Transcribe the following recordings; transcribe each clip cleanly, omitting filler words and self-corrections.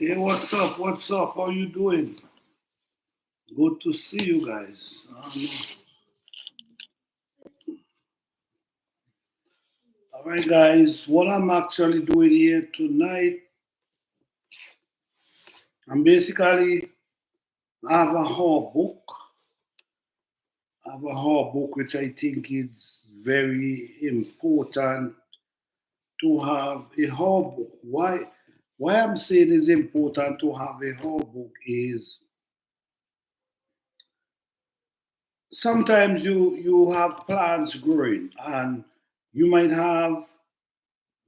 Hey, what's up? What's up? How you doing? Good to see you guys. All right, guys. What I'm actually doing here tonight, I'm basically I have a whole book. I have a whole book which I think is very important to have a whole book. Why I'm saying it's important to have a whole book is sometimes you have plants growing and you might have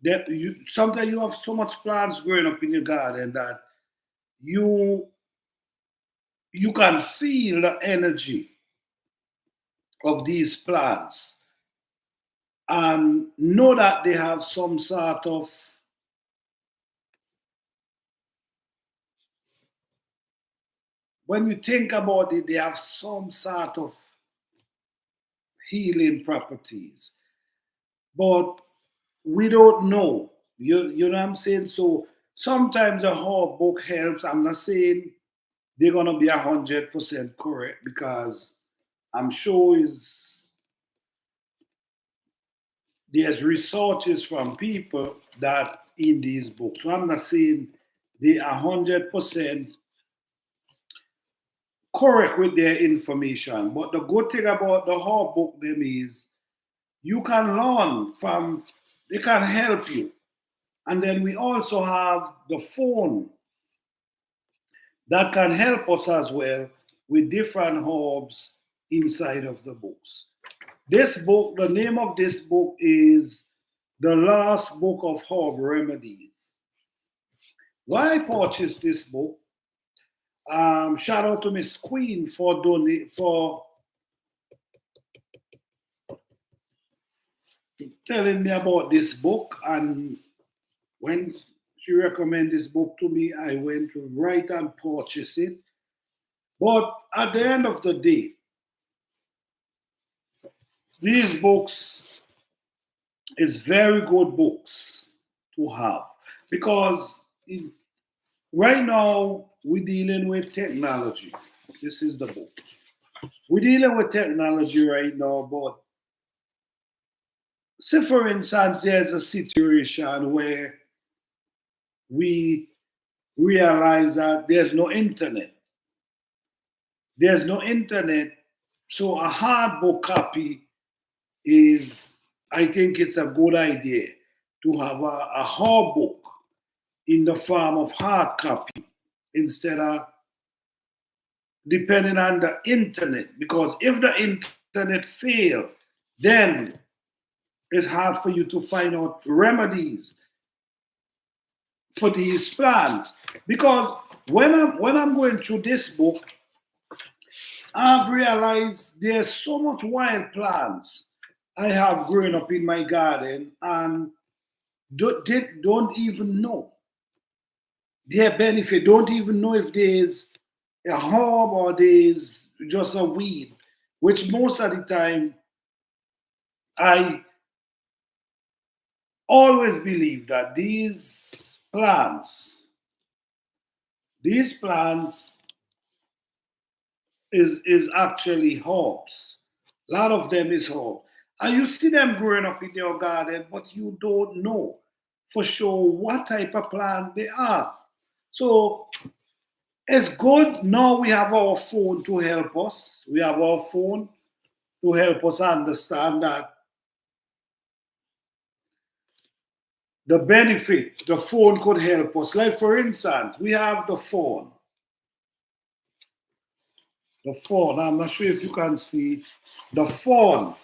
that you sometimes you have so much plants growing up in your garden that you you can feel the energy of these plants and know that they have some sort of when you think about it, they have some sort of healing properties. But we don't know. You know what I'm saying? So sometimes the whole book helps. I'm not saying they're gonna be 100% correct because I'm sure is there's researches from people that in these books. So I'm not saying they are 100% correct with their information. But the good thing about the whole book them is you can learn from they can help you. And then we also have the phone that can help us as well with different herbs inside of the books. This book, the name of this book is The Last Book of Herb Remedies. Why I purchased this book? Shout out to Miss Queen for telling me about this book. And when she recommended this book to me, I went right and purchased it. But at the end of the day, these books is very good books to have because right now we're dealing with technology. This is the book. We're dealing with technology right now, but say for instance, there's a situation where we realize that there's no internet. There's no internet, so a hard book copy is, I think it's a good idea to have a hard book in the form of hard copy instead of depending on the internet. Because if the internet fail, then it's hard for you to find out remedies for these plants. Because when I'm going through this book, I've realized there's so much wild plants I have growing up in my garden and don't even know their benefit, don't even know if there's a herb or there's just a weed, which most of the time I always believe that these plants is actually herbs. A lot of them is herb. And you see them growing up in your garden, but you don't know for sure what type of plant they are. So it's good now we have our phone to help us. We have our phone to help us understand that the benefit the phone could help us. Like for instance, we have the phone. The phone. I'm not sure if you can see the phone.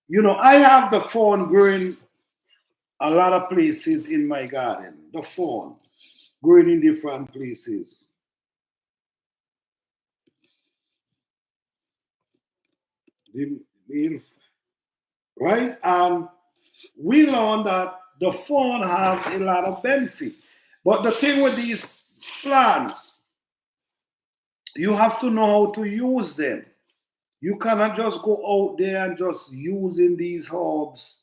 You know, I have the phone growing a lot of places in my garden. The phone growing in different places. The- the- Right? And we learned that the phone have a lot of benefit. But the thing with these plants, you have to know how to use them. You cannot just go out there and just using these herbs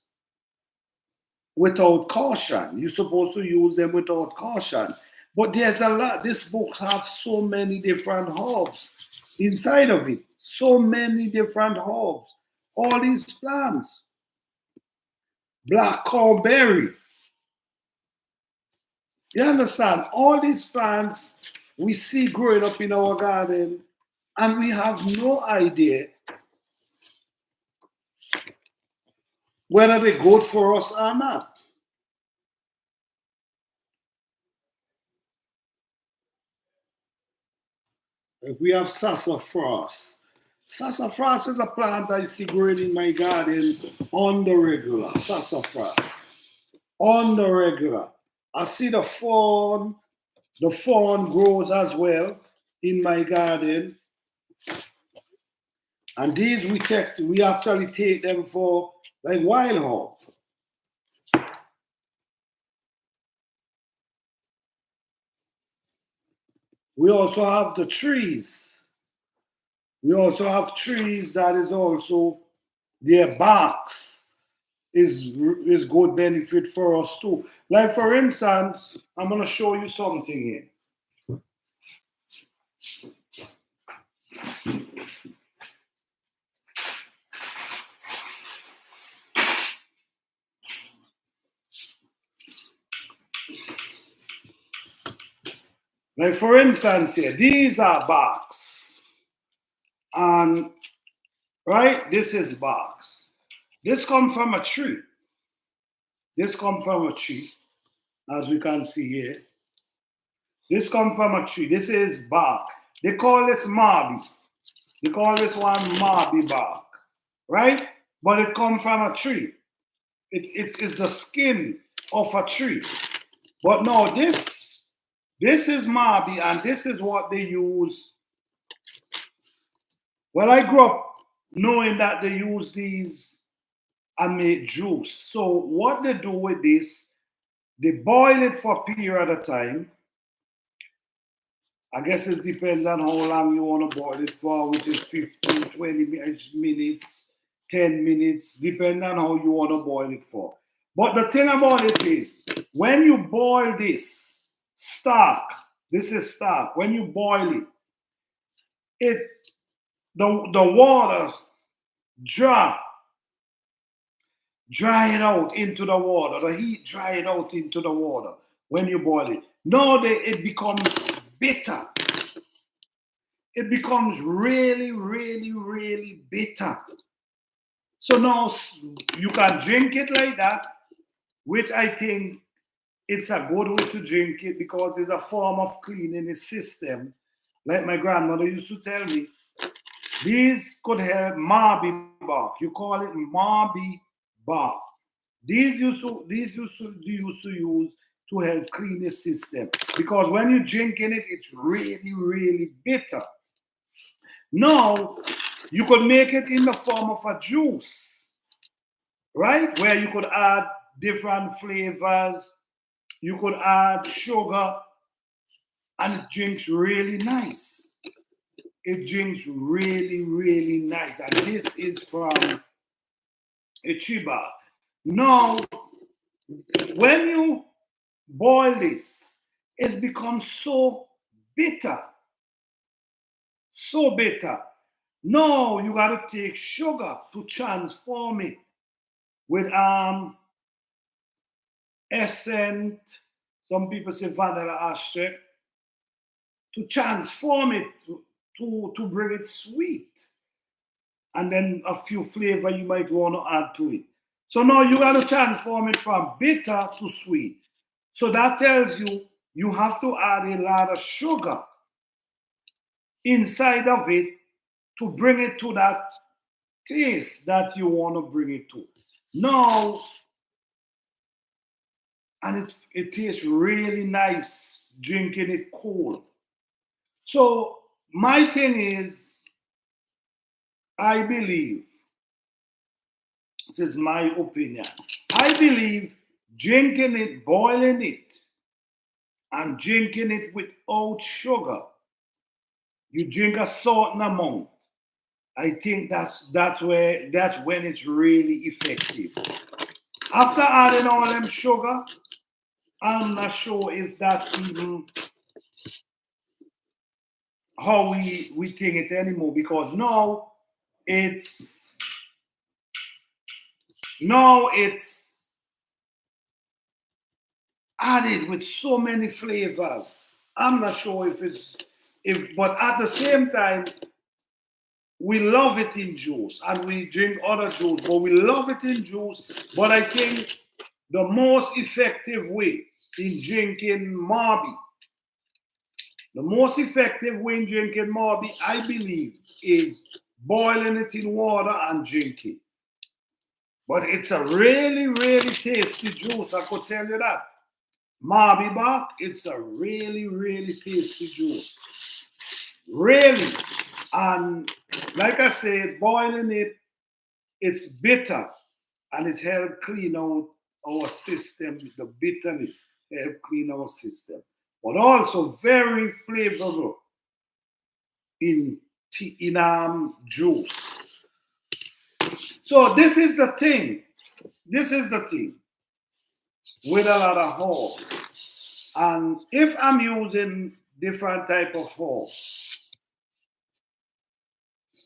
without caution. You're supposed to use them without caution. But there's a lot. This book has so many different herbs inside of it. So many different herbs. All these plants. Black cowberry. You understand? All these plants we see growing up in our garden, and we have no idea whether they're good for us or not. We have sassafras. Sassafras is a plant I see growing in my garden on the regular. Sassafras. On the regular. I see the fawn. The fawn grows as well in my garden. And these we actually take them for like wild herb. We also have the trees. We also have trees that is also their barks is good benefit for us too. Like for instance, I'm gonna show you something here. Like for instance here, these are barks. And right, this is barks. This comes from a tree. This comes from a tree, as we can see here. This comes from a tree. This is bark. They call this marby. They call this one marby bark, right? But it comes from a tree. It's the skin of a tree. But no, this is marby, and this is what they use. Well, I grew up knowing that they use these and make juice. So what they do with this, they boil it for a period of time. I guess it depends on how long you want to boil it for, which is 15, 20 minutes, 10 minutes, depending on how you want to boil it for. But the thing about it is, when you boil this stock, this is stock, when you boil it, the water dry it out into the water. The heat dry it out into the water when you boil it. Now it becomes bitter. It becomes really, really, really bitter. So now you can drink it like that, which I think it's a good way to drink it because it's a form of cleaning the system. Like my grandmother used to tell me, these could help marby bark. You call it marby bark. These used to use to help clean the system because when you drink in it, it's really, really bitter. Now, you could make it in the form of a juice, right? Where you could add different flavors, you could add sugar, and it drinks really nice. It drinks really, really nice. And this is from a chiba. Now, when you boil this, it's become so bitter. So bitter. Now you gotta take sugar to transform it with essence. Some people say vanilla extract to transform it to bring it sweet, and then a few flavor you might want to add to it. So now you gotta transform it from bitter to sweet. So that tells you you have to add a lot of sugar inside of it to bring it to that taste that you want to bring it to. Now, and it tastes really nice drinking it cold. So my thing is, I believe, this is my opinion, I believe drinking it, boiling it, and drinking it without sugar, you drink a certain amount. I think that's when it's really effective. After adding all them sugar, I'm not sure if that's even how we think it anymore, because it's it's added with so many flavors. I'm not sure but at the same time, we love it in juice and we drink other juice, but we love it in juice. But I think the most effective way in drinking Marby, the most effective way in drinking Marby, I believe, is boiling it in water and drinking. But it's a really, really tasty juice, I could tell you that. Marby bark, it's a really, really tasty juice. Really. And like I said, boiling it, it's bitter and it helps clean out our system. The bitterness help clean our system. But also very flavorful in tea, in juice. So this is the thing. This is the thing with a lot of herbs. And if I'm using different type of herbs,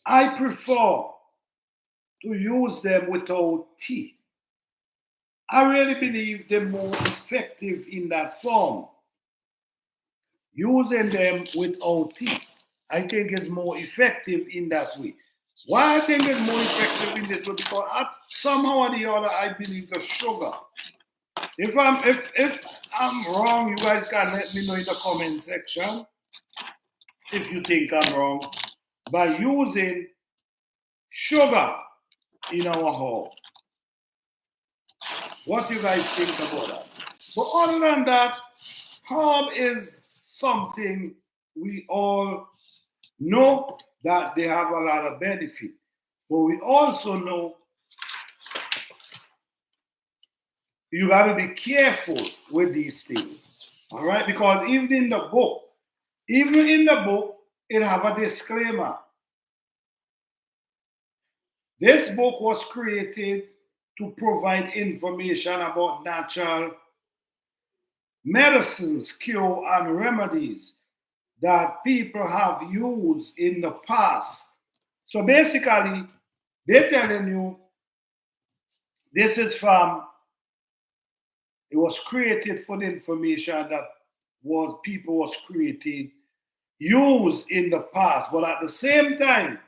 I prefer to use them without tea. I really believe they're more effective in that form. Using them without tea, I think is more effective in that way. Why I think it's more effective in this way? Because somehow or the other, I believe the sugar. If I'm wrong, you guys can let me know in the comment section if you think I'm wrong. By using sugar in our herb. What you guys think about that? But other than that, herb is something we all know that they have a lot of benefit. But we also know you got to be careful with these things. All right? Because even in the book, it have a disclaimer. This book was created to provide information about natural medicines, cure, and remedies that people have used in the past. So basically, they're telling you this is it was created for the information that was created, used in the past. But at the same time,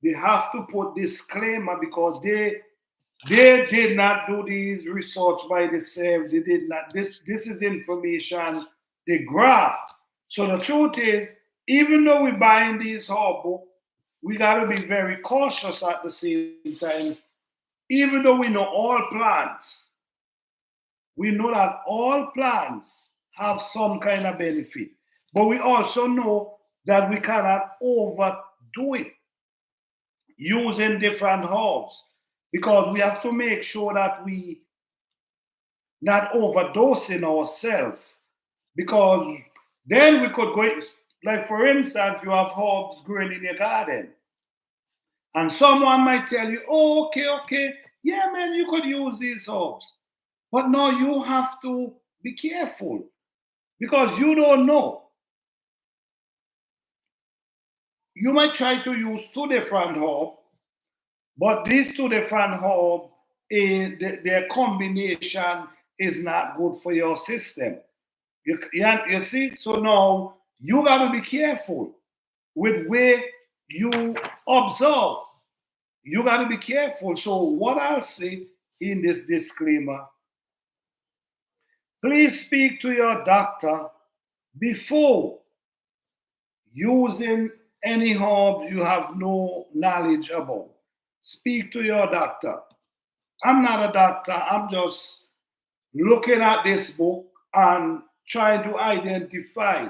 they have to put disclaimer because they did not do these research by themselves. They did not. This is information they graph. So the truth is, even though we're buying these herbal, we got to be very cautious at the same time. Even though we know all plants, we know that all plants have some kind of benefit, but we also know that we cannot overdo it using different herbs because we have to make sure that we not overdosing ourselves because then we could go, like for instance, you have herbs growing in your garden and someone might tell you, oh, okay, yeah, man, you could use these herbs. But no, you have to be careful because you don't know. You might try to use two different herbs, but these two different herbs, their combination is not good for your system. You see? So now you got to be careful with where you observe. You got to be careful. So what I'll say in this disclaimer, please speak to your doctor before using any herb you have no knowledge about. Speak to your doctor. I'm not a doctor. I'm just looking at this book and trying to identify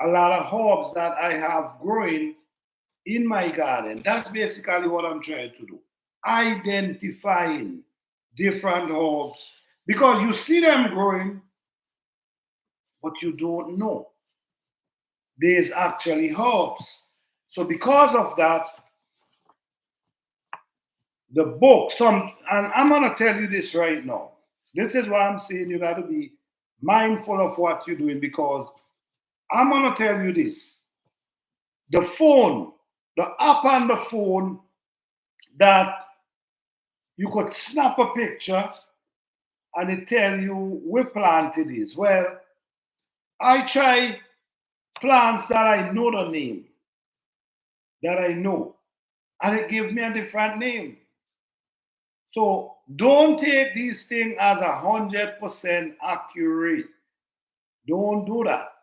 a lot of herbs that I have growing in my garden. That's basically what I'm trying to do. Identifying different herbs because you see them growing, but you don't know there's actually herbs. So because of that, the book, and I'm gonna tell you this right now. This is why I'm saying you gotta be mindful of what you're doing, because I'm going to tell you this. The phone, the app on the phone that you could snap a picture and it tell you what plant it is. Well, I try plants that I know the name, that I know, and it gives me a different name. So don't take these things as 100% accurate. Don't do that.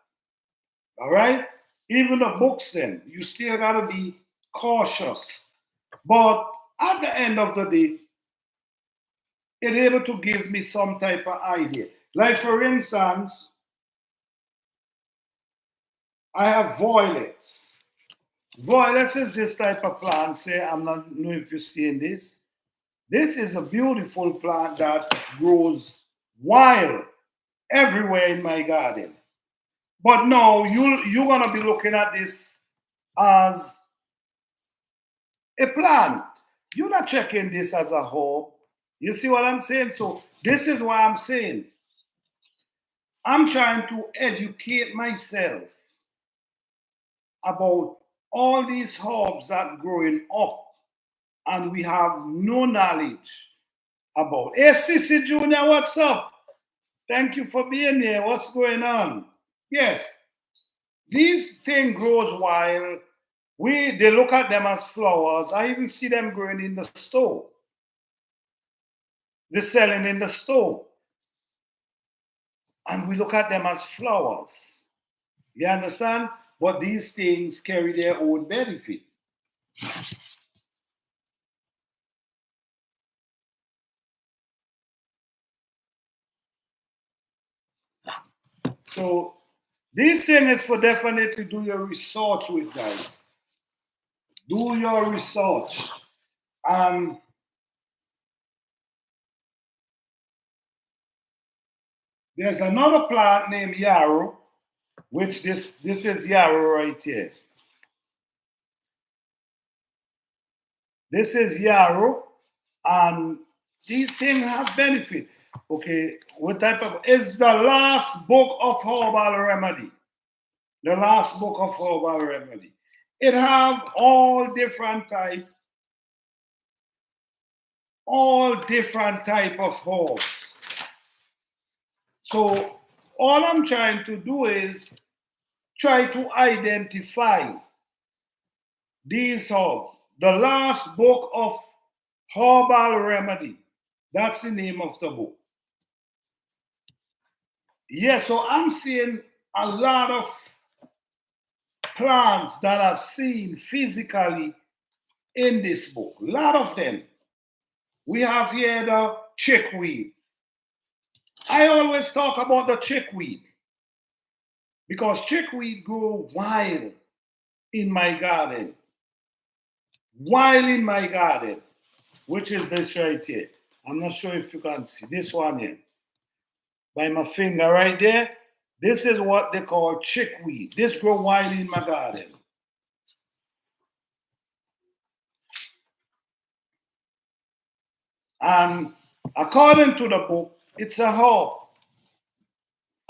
All right? Even the books, then, you still got to be cautious. But at the end of the day, it's able to give me some type of idea. Like, for instance, I have violets. Violets is this type of plant. Say, I'm not know if you're seeing this. This is a beautiful plant that grows wild everywhere in my garden. But no, you're gonna be looking at this as a plant. You're not checking this as a herb. You see what I'm saying? So this is what I'm saying. I'm trying to educate myself about all these herbs that growing up and we have no knowledge about. Hey, Sissy Junior, what's up? Thank you for being here. What's going on? Yes, these thing grows wild. They look at them as flowers. I even see them growing in the store. They're selling in the store. And we look at them as flowers. You understand? But these things carry their own benefit. So this thing is for definitely do your research with, guys. Do your research. There's another plant named yarrow, which this is yarrow right here. This is yarrow, and these things have benefit. Okay, what type of is the last book of herbal remedy? The last book of herbal remedy. It have all different type of herbs. So all I'm trying to do is try to identify these herbs. The last book of herbal remedy. That's the name of the book. Yeah, so I'm seeing a lot of plants that I've seen physically in this book. A lot of them. We have here the chickweed. I always talk about the chickweed because chickweed grow wild in my garden. Wild in my garden, which is this right here. I'm not sure if you can see this one here. By my finger right there. This is what they call chickweed. This grow wild in my garden. And according to the book, it's a herb.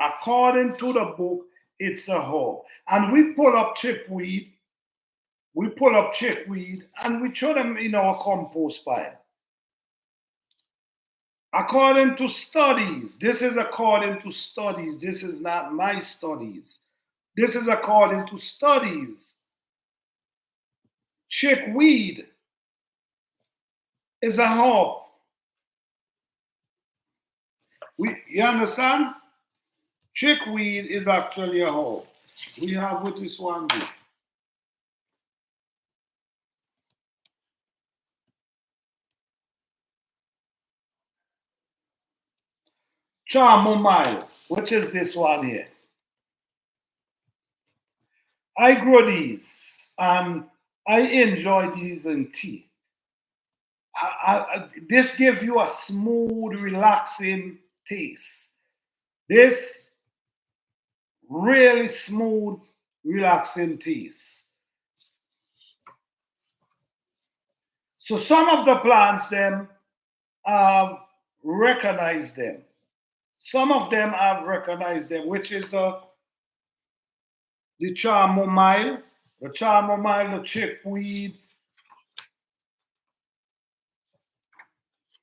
According to the book, it's a herb. And we pull up chickweed, and we throw them in our compost pile. According to studies, this is according to studies. This is not my studies. This is according to studies. Chickweed is a herb. You understand? Chickweed is actually a herb. We have with this one here. Chamomile, which is this one here. I grow these and I enjoy these in tea. This gives you a smooth, relaxing taste. This really smooth, relaxing taste. So some of the plants, them, recognize them. Some of them I've recognized them, which is the chamomile, the chickweed,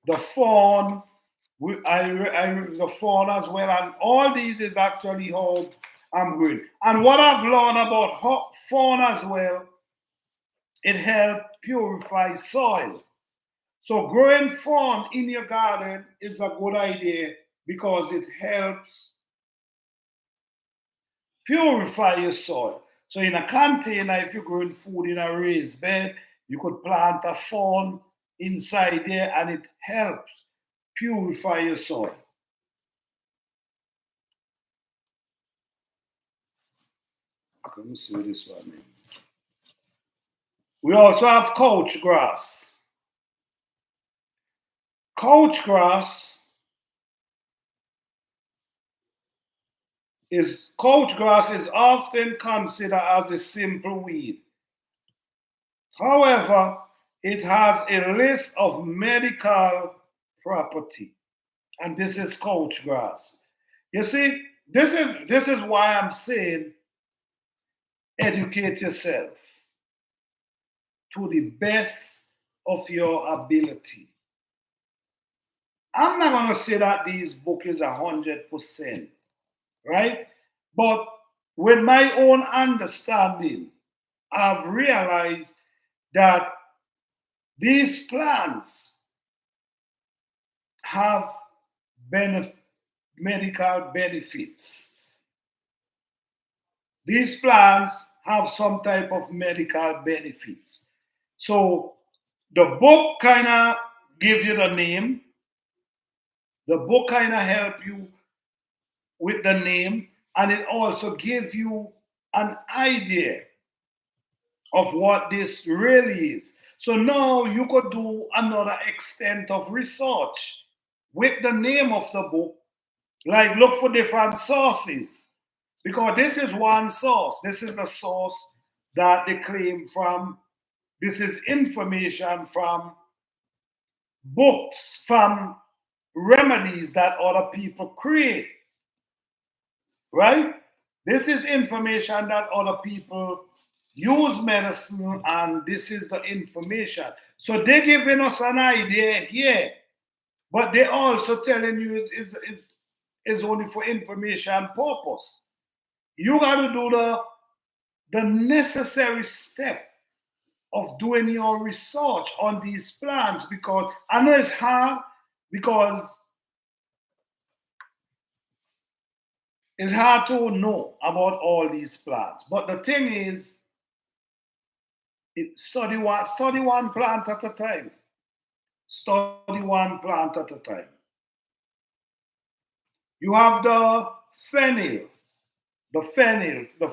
the fawn, the fawn as well, and all these is actually how I'm growing. And what I've learned about fawn as well, it helps purify soil. So growing fawn in your garden is a good idea because it helps purify your soil. So in a container, if you're growing food in a raised bed, you could plant a fawn inside there and it helps purify your soil. Let me see this one. We also have couch grass. Couch grass is often considered as a simple weed. However, it has a list of medical property, and this is couch grass. You see, this is why I'm saying educate yourself to the best of your ability. I'm not going to say that this book is 100%, right? But with my own understanding, I've realized that these plants have medical benefits. These plants have some type of medical benefits. So the book kind of gives you the name. The book kind of help you with the name, and it also gives you an idea of what this really is. So now you could do another extent of research with the name of the book, like look for different sources, because this is one source. This is a source that they claim from. This is information from books, from remedies that other people create, right? This is information that other people use medicine, and this is the information. So they're giving us an idea here, but they're also telling you it's only for information purpose. You got to do the necessary step of doing your research on these plants, because I know it's hard, because it's hard to know about all these plants. But the thing is, study one plant at a time. Study one plant at a time. You have the fennel. The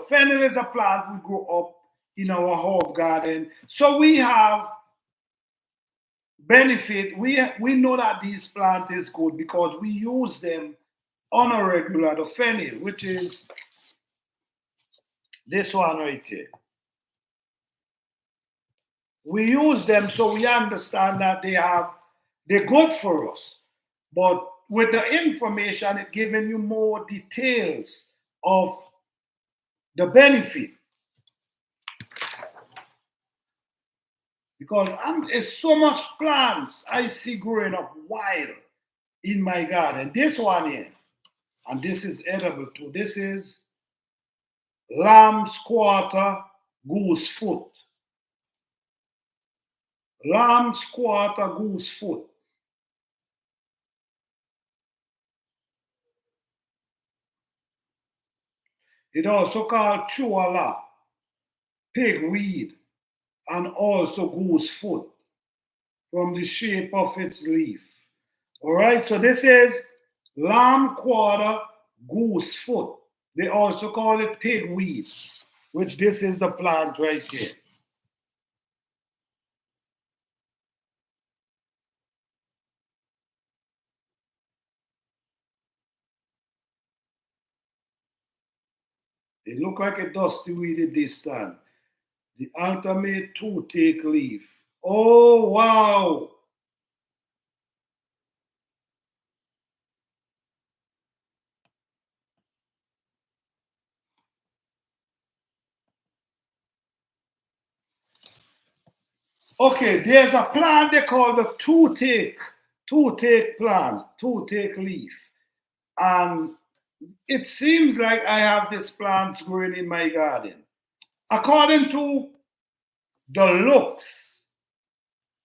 fennel is a plant we grow up in our herb garden. So we have benefit. We know that this plant is good because we use them on a regular. The fennel, which is this one right here. We use them, so we understand that they're good for us. But with the information, it's giving you more details of the benefit. Because there's so much plants I see growing up wild in my garden. This one here, and this is edible too. This is lamb's quarter goose foot. Lamb's quarter goose foot. It also called chuala, pigweed, and also goose foot from the shape of its leaf. All right, so this is lamb quarter goose foot. They also call it pigweed, which this is the plant right here. It look like a dusty weed at this time. The ultimate toothache leaf. Oh, wow. Okay, there's a plant they call the toothache plant, toothache leaf. And it seems like I have these plants growing in my garden. According to the looks,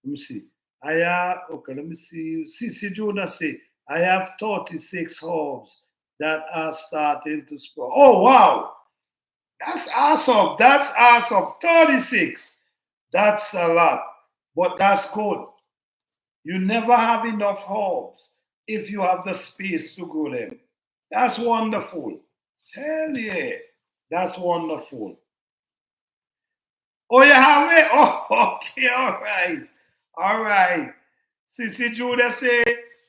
let me see. I have, okay, let me see. CC Juna say, I have 36 herbs that are starting to sprout. Oh, wow. That's awesome. That's awesome. 36. That's a lot. But that's good. You never have enough herbs if you have the space to grow them. That's wonderful. Hell yeah. That's wonderful. Oh, you have it? Oh, okay. All right. All right. Sissy Judah say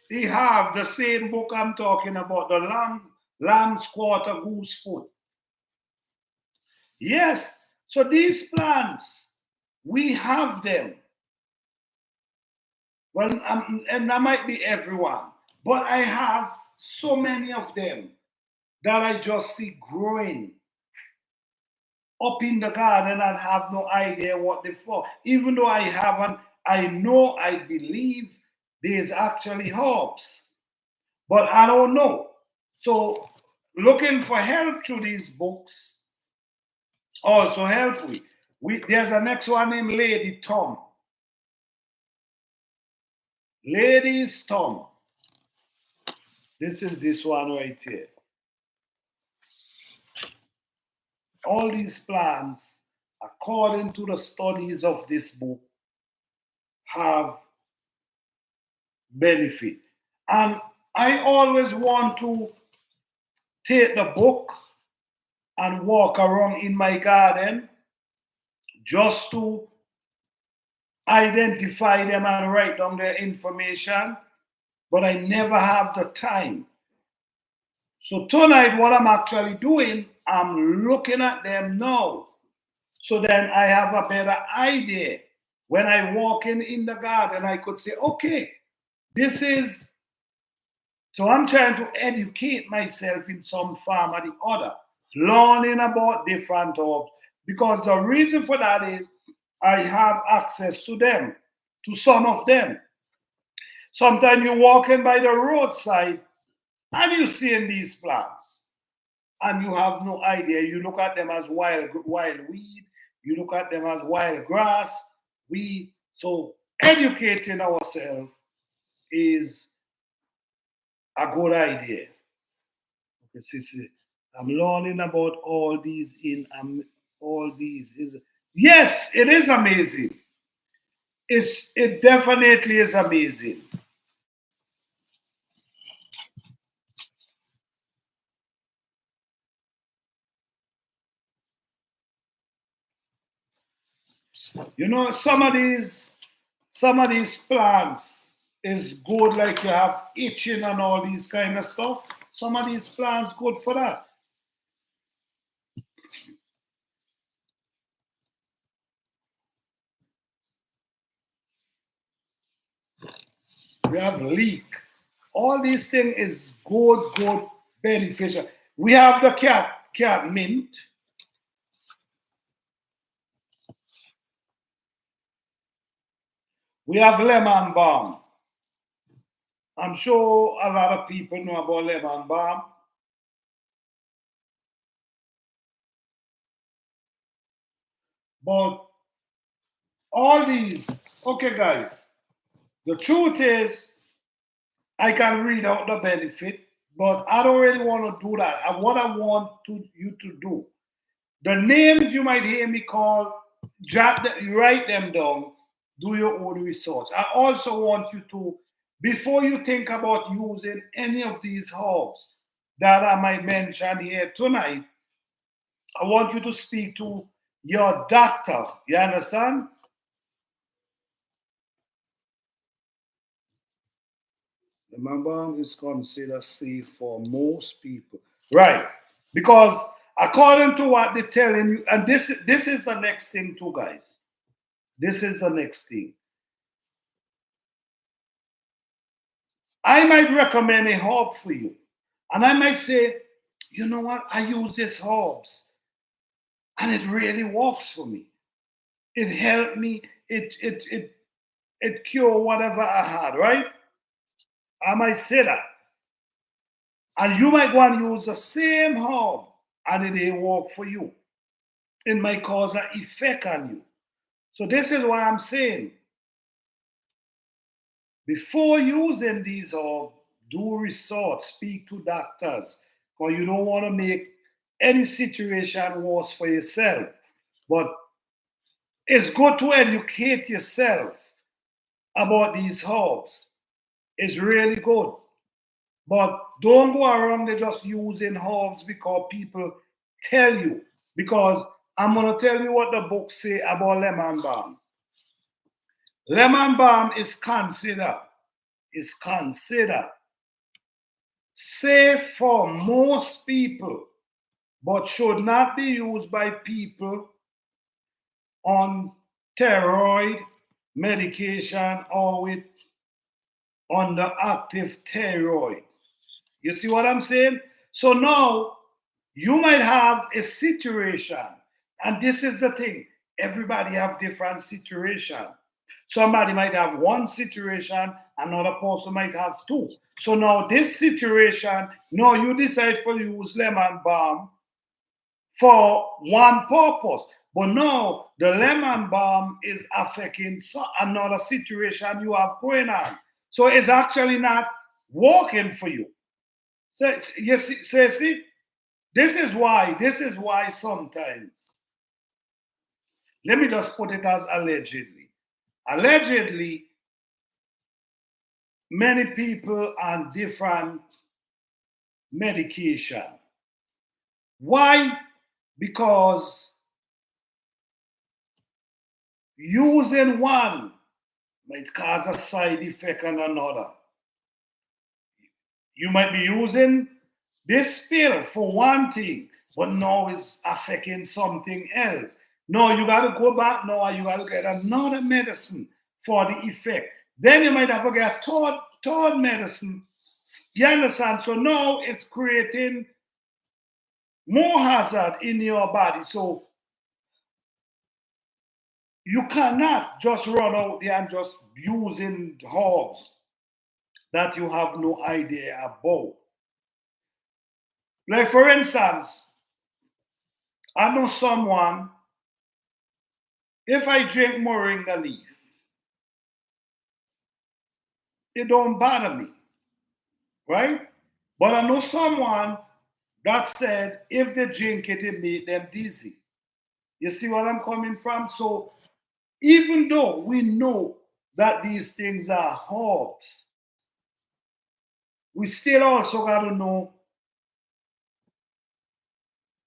he have the same book I'm talking about, the lamb's quarter goose foot. Yes. So these plants, we have them. Well, and that might be everyone, but I have so many of them that I just see growing up in the garden and have no idea what they're for. Even though I haven't, I know, I believe there's actually herbs, but I don't know. So looking for help through these books also help me. There's a next one named Lady Tom. Lady's Tom. This is this one right here. All these plants, according to the studies of this book, have benefit. And I always want to take the book and walk around in my garden just to identify them and write down their information, but I never have the time. So tonight, what I'm actually doing, I'm looking at them now. So then I have a better idea. When I walk in the garden, I could say, okay, this is, so I'm trying to educate myself in some form or the other, learning about different herbs. Because the reason for that is I have access to them, to some of them. Sometimes you're walking by the roadside and you're seeing these plants and you have no idea. You look at them as wild weed, you look at them as wild grass. So educating ourselves is a good idea. Okay, see, I'm learning about all these all these is yes, it is amazing. It definitely is amazing. You know, some of these plants is good, like you have itching and all these kind of stuff. Some of these plants good for that. We have leek. All these things is good, beneficial. We have the cat mint. We have lemon balm. I'm sure a lot of people know about lemon balm. But all these, okay, guys, the truth is, I can read out the benefit, but I don't really want to do that. What I want you to do, the names you might hear me call, write them down, do your own research. I also want you to, before you think about using any of these herbs that I might mention here tonight, I want you to speak to your doctor. You understand? The Mambam is considered safe for most people. Right. Because according to what they're telling you, and this is the next thing too, guys. This is the next thing. I might recommend a herb for you. And I might say, you know what? I use this herbs. And it really works for me. It helped me. It cured whatever I had, right? I might say that. And you might go and use the same herb and it didn't work for you. It might cause an effect on you. So this is why I'm saying, before using these herbs, do research, speak to doctors, because you don't want to make any situation worse for yourself. But it's good to educate yourself about these herbs. It's really good. But don't go around there just using herbs because people tell you. Because I'm going to tell you what the book say about lemon balm. Lemon balm is considered safe for most people, but should not be used by people on steroid medication or with underactive thyroid. You see what I'm saying? So now you might have a situation, and this is the thing. Everybody have different situation. Somebody might have one situation, another person might have two. So now this situation, now you decide to use lemon balm for one purpose. But now the lemon balm is affecting another situation you have going on. So it's actually not working for you. So you see, this is why sometimes, let me just put it as allegedly. Allegedly, many people on different medication. Why? Because using one might cause a side effect on another. You might be using this pill for one thing, but now it's affecting something else. No, you got to go back now, you got to get another medicine for the effect. Then you might have to get third medicine. You understand? So now it's creating more hazard in your body. So you cannot just run out there and just using herbs that you have no idea about. Like for instance, I know someone, if I drink moringa leaf, it don't bother me, right? But I know someone that said if they drink it, it made them dizzy. You see what I'm coming from? So even though we know that these things are herbs, we still also got to know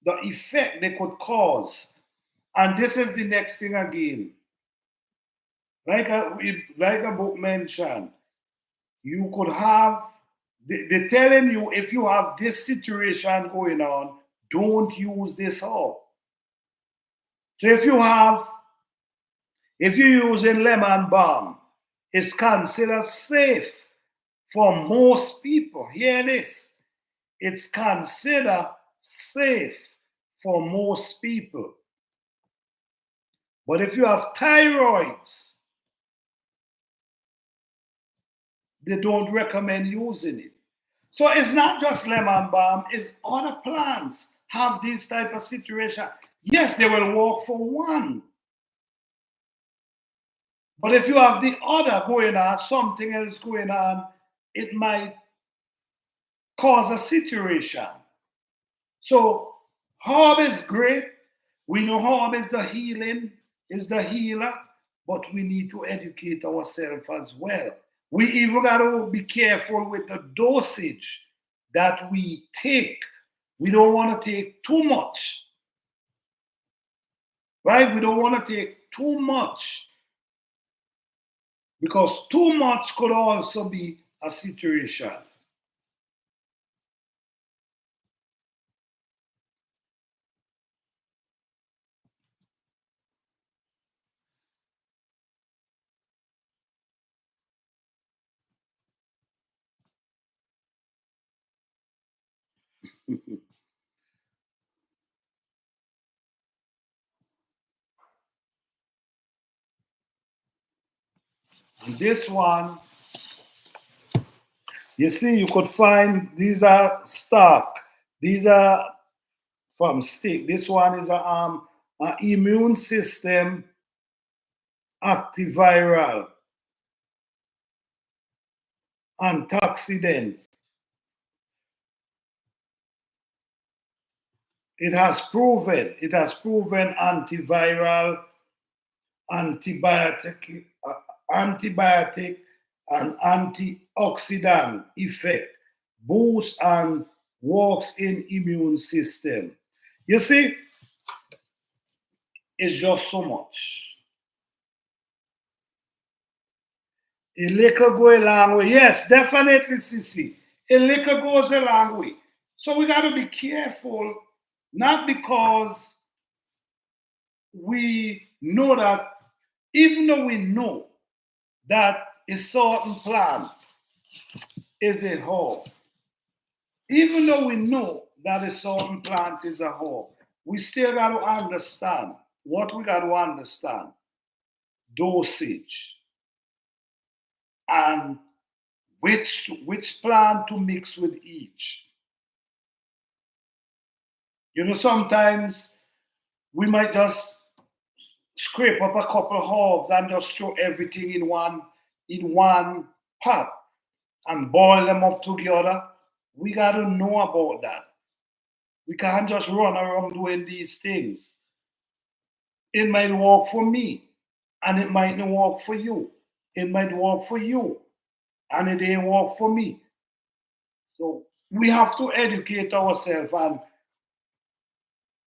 the effect they could cause. And this is the next thing again. Like the book mentioned, you could have, they're telling you if you have this situation going on, don't use this herb. So if you're using lemon balm, it's considered safe for most people. Hear this. It's considered safe for most people. But if you have thyroids, they don't recommend using it. So it's not just lemon balm, it's other plants have this type of situation. Yes, they will work for one. But if you have the other going on, something else going on, it might cause a situation. So herb is great. We know herb is the healing, is the healer, but we need to educate ourselves as well. We even got to be careful with the dosage that we take. We don't want to take too much, right? We don't want to take too much because too much could also be a situation. And this one, you see, you could find these are stock. These are from stick. This one is a immune system antiviral antioxidant. It has proven antiviral, antibiotic, antibiotic, and antioxidant effect, boosts and works in immune system. You see, it's just so much. A little go a long way. Yes, definitely, Sissy. A little goes a long way. So we got to be careful, not because we know that, even though we know that a certain plant is a herb, even though we know that a certain plant is a herb, we still got to understand what we got to understand: dosage and which plant to mix with each. You know, sometimes we might just scrape up a couple of herbs and just throw everything in one pot and boil them up together. We got to know about that. We can't just run around doing these things. It might work for me, and it might not work for you. It might work for you, and it ain't work for me. So we have to educate ourselves and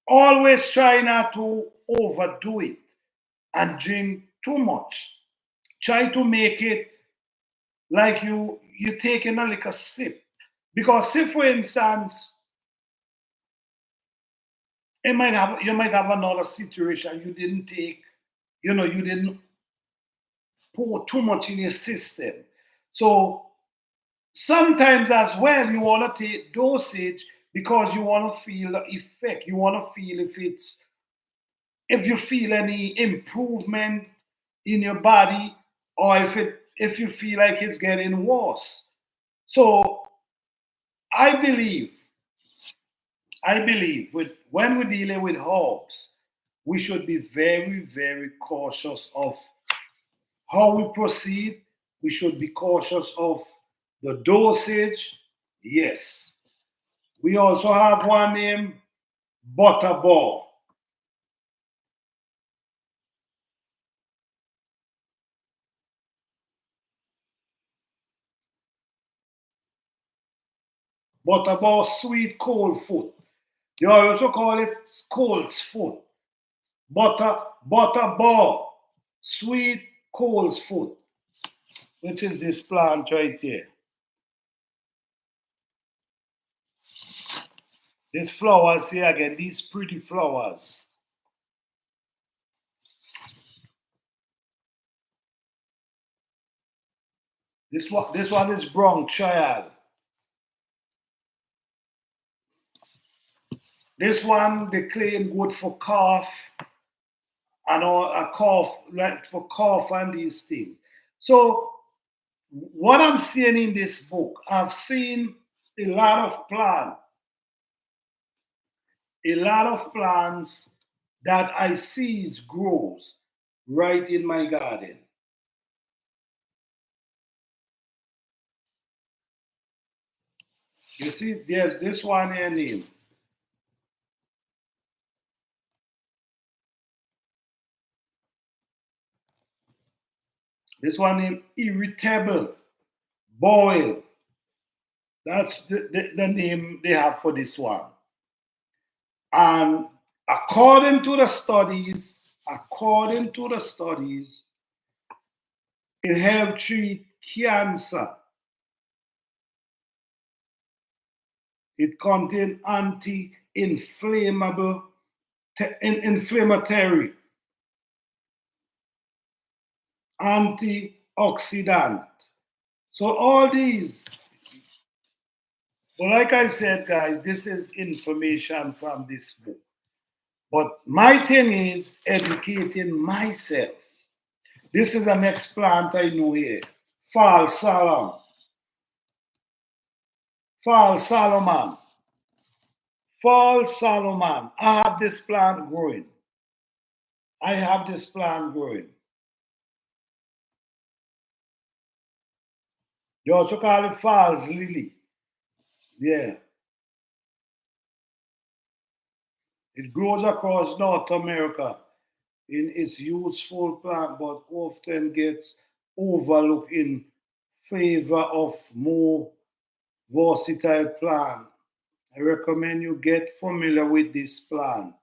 always try not to overdo it and drink too much. Try to make it like you're taking a little sip. Because say for instance, you might have another situation you didn't take, you didn't pour too much in your system. So sometimes as well you want to take dosage because you want to feel the effect. You want to feel if you feel any improvement in your body, or if you feel like it's getting worse. So I believe when we're dealing with herbs, we should be very, very cautious of how we proceed. We should be cautious of the dosage. Yes. We also have one named Butterball. Butterball sweet cold foot. They also call it cold's foot. Butterball sweet cold's foot, which is this plant right here. These flowers here again, these pretty flowers. This one is bronchial. This one they claim good for cough and all a cough, like for cough and these things. So what I'm seeing in this book, I've seen a lot of plants that I see grows right in my garden. You see, there's this one here named. This one named irritable boil. That's the name they have for this one. And according to the studies, it helps treat cancer. It contains inflammatory, antioxidant. So all these, but like I said, guys, this is information from this book. But my thing is educating myself. This is the next plant I know here. Fall Salom. Fall Solomon. Fall Solomon. I have this plant growing. I have this plant growing. They also call it falls lily. Yeah. It grows across North America in its useful plant, but often gets overlooked in favor of more versatile plant. I recommend you get familiar with this plant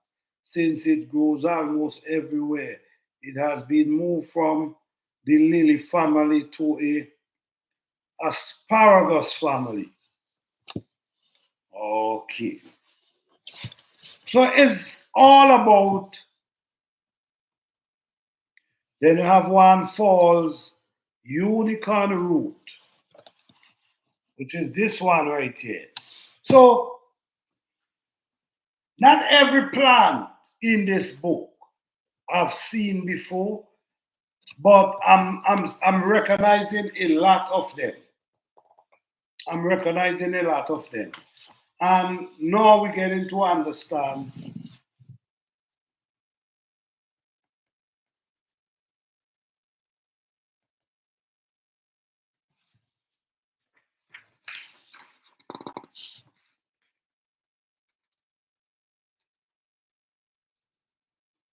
since it grows almost everywhere. It has been moved from the lily family to a asparagus family. Okay. So it's all about, then you have one falls unicorn root, which is this one right here. So not every plant in this book I've seen before, but I'm recognizing a lot of them. I'm recognizing a lot of them. And now we're getting to understand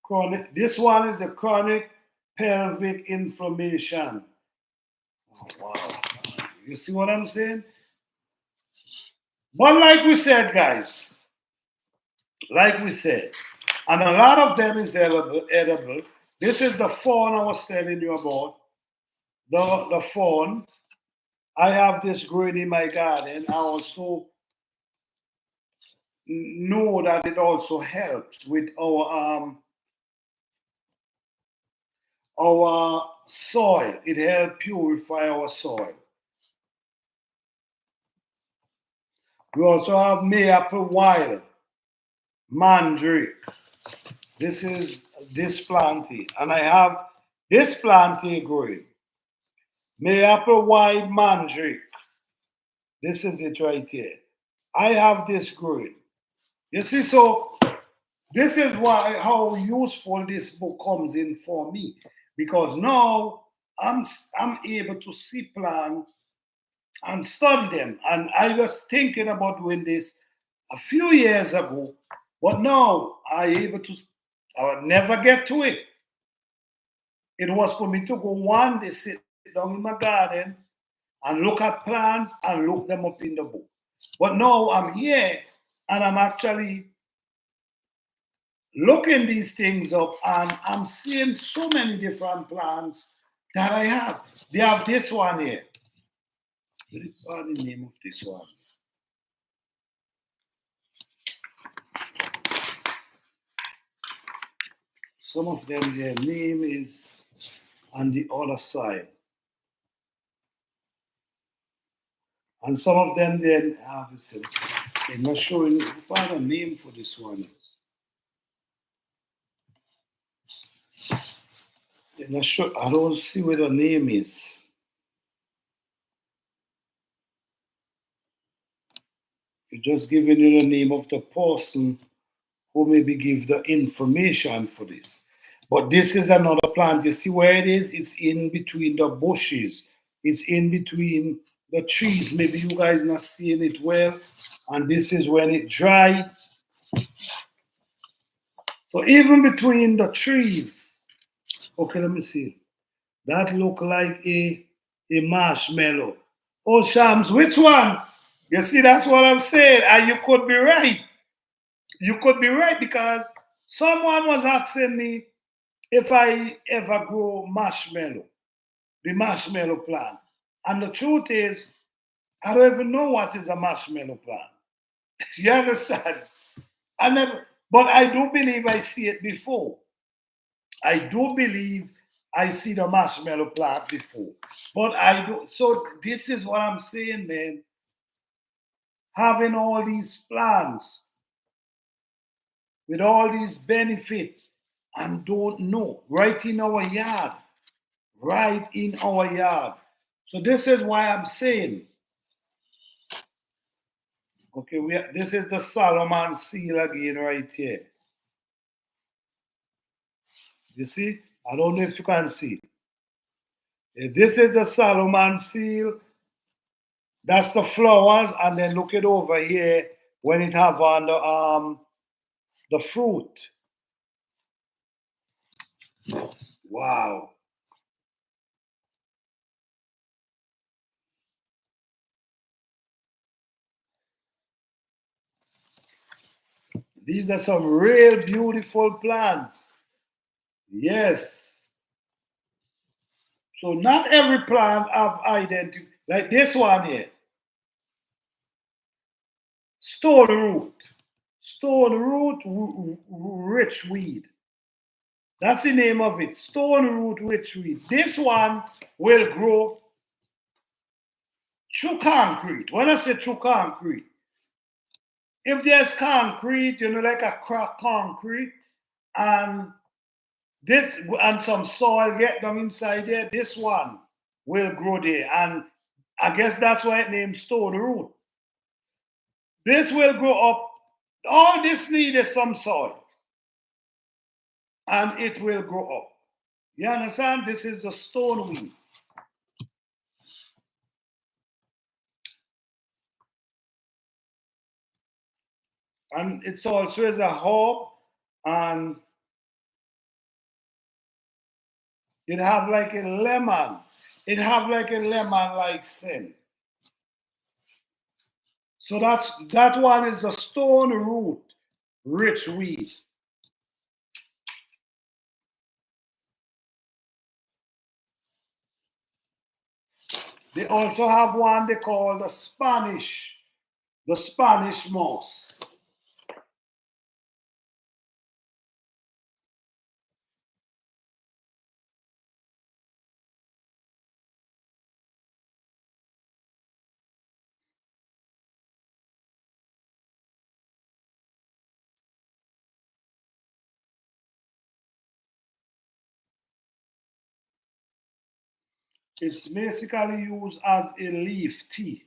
chronic. This one is the chronic pelvic inflammation. Oh, wow. You see what I'm saying? But like we said, guys, like we said, and a lot of them is edible. This is the fawn I was telling you about. The fawn. I have this growing in my garden. I also know that it also helps with our soil. It helps purify our soil. We also have mayapple wild, mandrake. This is this plant here. And I have this plant here growing. Mayapple wild mandrake. This is it right here. I have this growing. You see, so this is why how useful this book comes in for me. Because now I'm able to see plants and study them. And I was thinking about doing this a few years ago, but now I would never get to it. It was for me to go one day, sit down in my garden and look at plants and look them up in the book. But now I'm here and I'm actually looking these things up and I'm seeing so many different plants that I have. They have this one here. What is the name of this one? Some of them, their name is on the other side. And some of them, they're not showing what the name for this one is. They're not sure. I don't see what the name is. You're just giving you the name of the person who maybe give the information for this. But this is another plant. You see where it is? It's in between the bushes. It's in between the trees. Maybe you guys not seeing it well. And this is when it dry. So even between the trees, okay, let me see. That look like a marshmallow. Oh, Shams, which one? You see, that's what I'm saying. And you could be right. You could be right because someone was asking me if I ever grow marshmallow, the marshmallow plant. And the truth is, I don't even know what is a marshmallow plant. You understand? I never, but I do believe I see it before. I do believe I see the marshmallow plant before. But I do, so this is what I'm saying, man. Having all these plants with all these benefits and don't know, right in our yard, right in our yard. So this is why I'm saying, okay, this is the Solomon seal again right here. You see? I don't know if you can see. This is the Solomon seal. That's the flowers, and then look it over here when it have on the fruit. Wow. These are some real beautiful plants. Yes. So not every plant have identity. Like this one here. Stone root. Stone root rich weed. That's the name of it. Stone root rich weed. This one will grow through concrete. When I say through concrete, if there's concrete, like a cracked concrete, and this and some soil get them inside there, this one will grow there. And I guess that's why it named stone root. This will grow up. All this need is some soil. And it will grow up. You understand? This is the stone weed. And it's also is a herb, and it have like a lemon. It have like a lemon-like scent. So that one is the stone root rich weed. They also have one they call the Spanish moss. It's basically used as a leaf tea.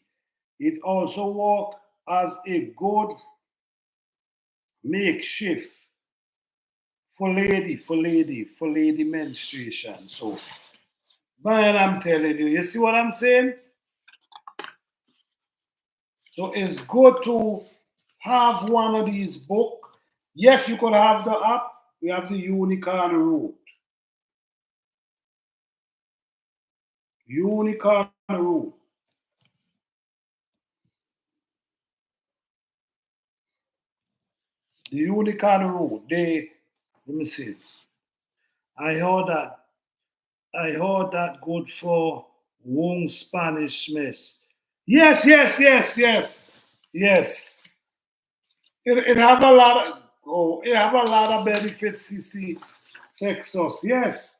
It also works as a good makeshift for lady menstruation. So, man, I'm telling you, you see what I'm saying? So it's good to have one of these books. Yes, you could have the app. We have the unicorn root. Unicorn root. The unicorn root. Let me see. I heard that. I heard that good for womb Spanish mess. Yes, yes, yes, yes, yes. It have a lot of it have a lot of benefits. CC Texas. Yes.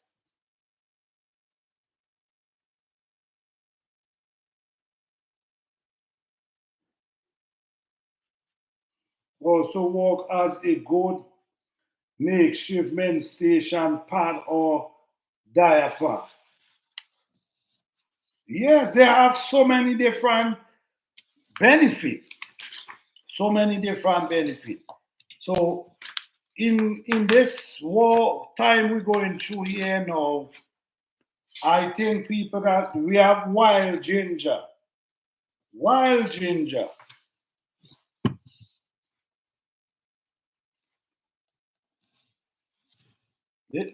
Also work as a good makeshift menstruation pad or diaper. Yes, they have so many different benefits. So many different benefits. So in this war time we're going through here now, I think people that we have wild ginger. Wild ginger.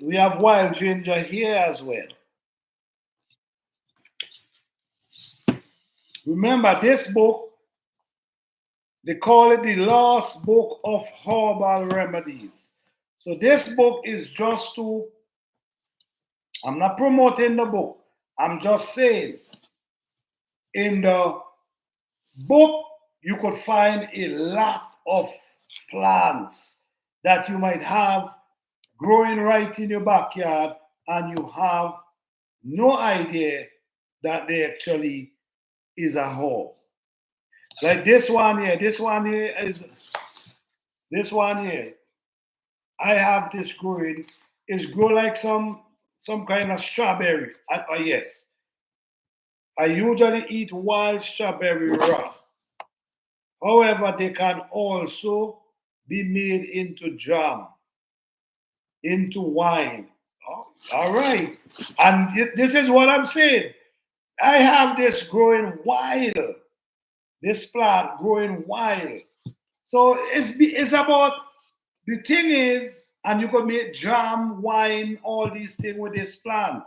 We have wild ginger here as well. Remember this book, they call it the last book of herbal remedies. So this book is just to, I'm not promoting the book. I'm just saying, in the book, you could find a lot of plants that you might have growing right in your backyard, and you have no idea that they actually is a herb. Like this one here, this one here. I have this growing. It's grow like some some kind of strawberry. Yes, I usually eat wild strawberry raw. However, they can also be made into jam, into wine. Oh, all right. And this is what I'm saying. I have this growing wild, this plant growing wild. So it's about, the thing is, and you can make jam, wine, all these things with this plant.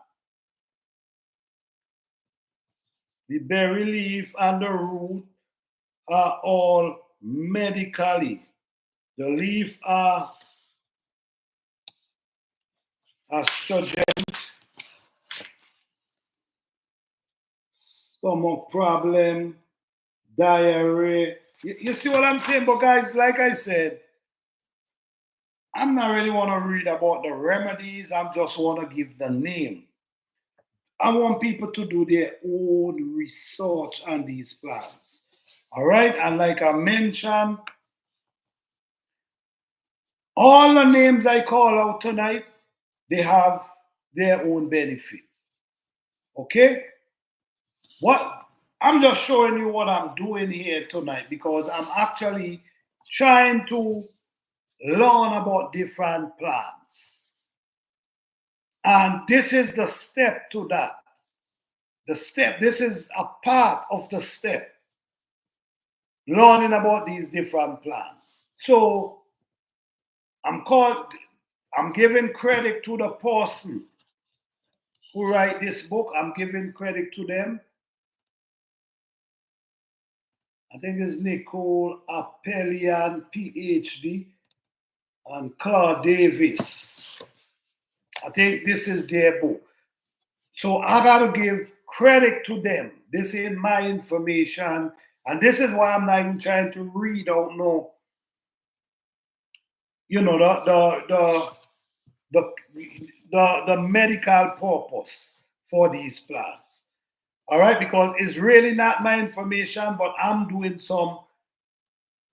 The berry leaf and the root are all medically. The leaf are astringent, stomach problem, diarrhea. You see what I'm saying? But guys, like I said, I'm not really want to read about the remedies. I just want to give the name. I want people to do their own research on these plants. All right. And like I mentioned, all the names I call out tonight, they have their own benefit. Okay? What I'm just showing you what I'm doing here tonight because I'm actually trying to learn about different plants. And this is the step to that. The step, this is a part of the step, learning about these different plants. So I'm giving credit to the person who write this book. I'm giving credit to them. I think it's Nicole Appelian, PhD, and Claude Davis. I think this is their book. So I got to give credit to them. This is my information. And this is why I'm not even trying to read out no, the medical purpose for these plants. All right, because it's really not my information, but I'm doing some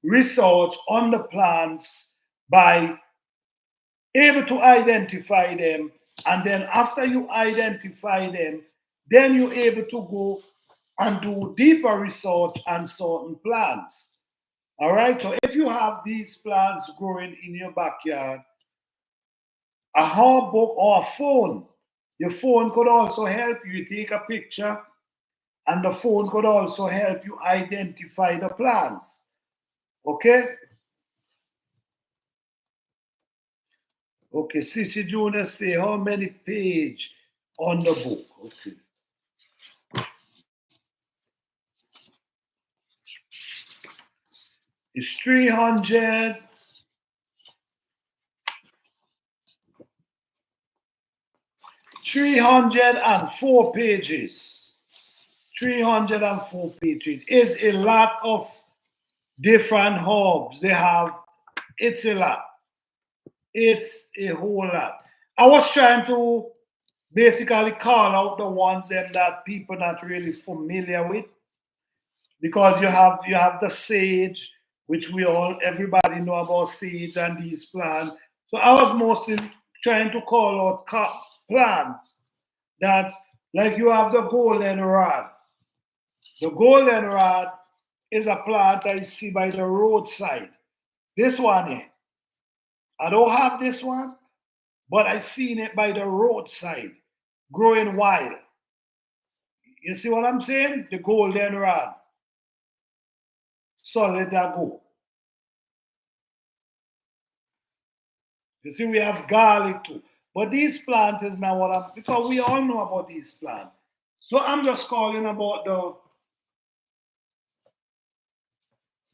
research on the plants by able to identify them. And then after you identify them, then you're able to go and do deeper research on certain plants. All right, so if you have these plants growing in your backyard, a hard book or a phone, your phone could also help you take a picture, and the phone could also help you identify the plants. Okay? Okay, Sissy Junior say how many page on the book? Okay. It's 300. 304 pages. 304 pages is a lot of different herbs. They have, it's a lot. It's a whole lot. I was trying to basically call out the ones that people not really familiar with, because you have the sage, which everybody know about sage and these plants. So I was mostly trying to call out plants that, like, you have the golden rod. The golden rod is a plant I see by the roadside. This one here, I don't have this one, but I seen it by the roadside, growing wild. You see what I'm saying? The golden rod. So let that go. You see, we have garlic too. But these plants is not what I'm, because we all know about these plants. So I'm just calling about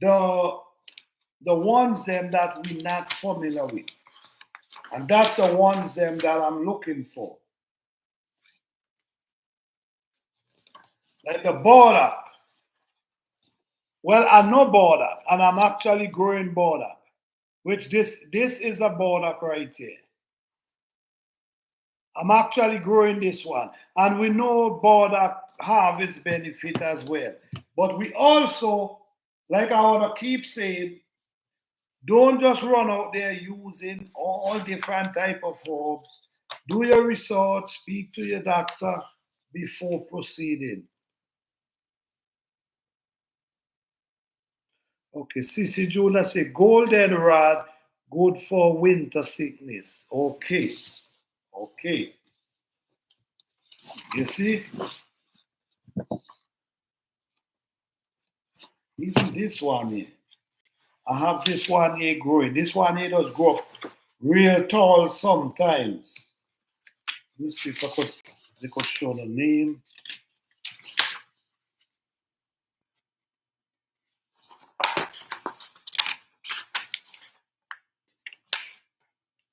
the ones them that we're not familiar with. And that's the ones them that I'm looking for. Like the burdock. Well, I know burdock, and I'm actually growing burdock, which this is a burdock right here. I'm actually growing this one. And we know burdock have its benefit as well. But we also, like I want to keep saying, don't just run out there using all different type of herbs. Do your research, speak to your doctor before proceeding. Okay, Sissy Juna say goldenrod good for winter sickness. Okay, okay. You see, even this one here. I have this one here growing. This one here does grow up real tall sometimes. Let me see if they could show the name.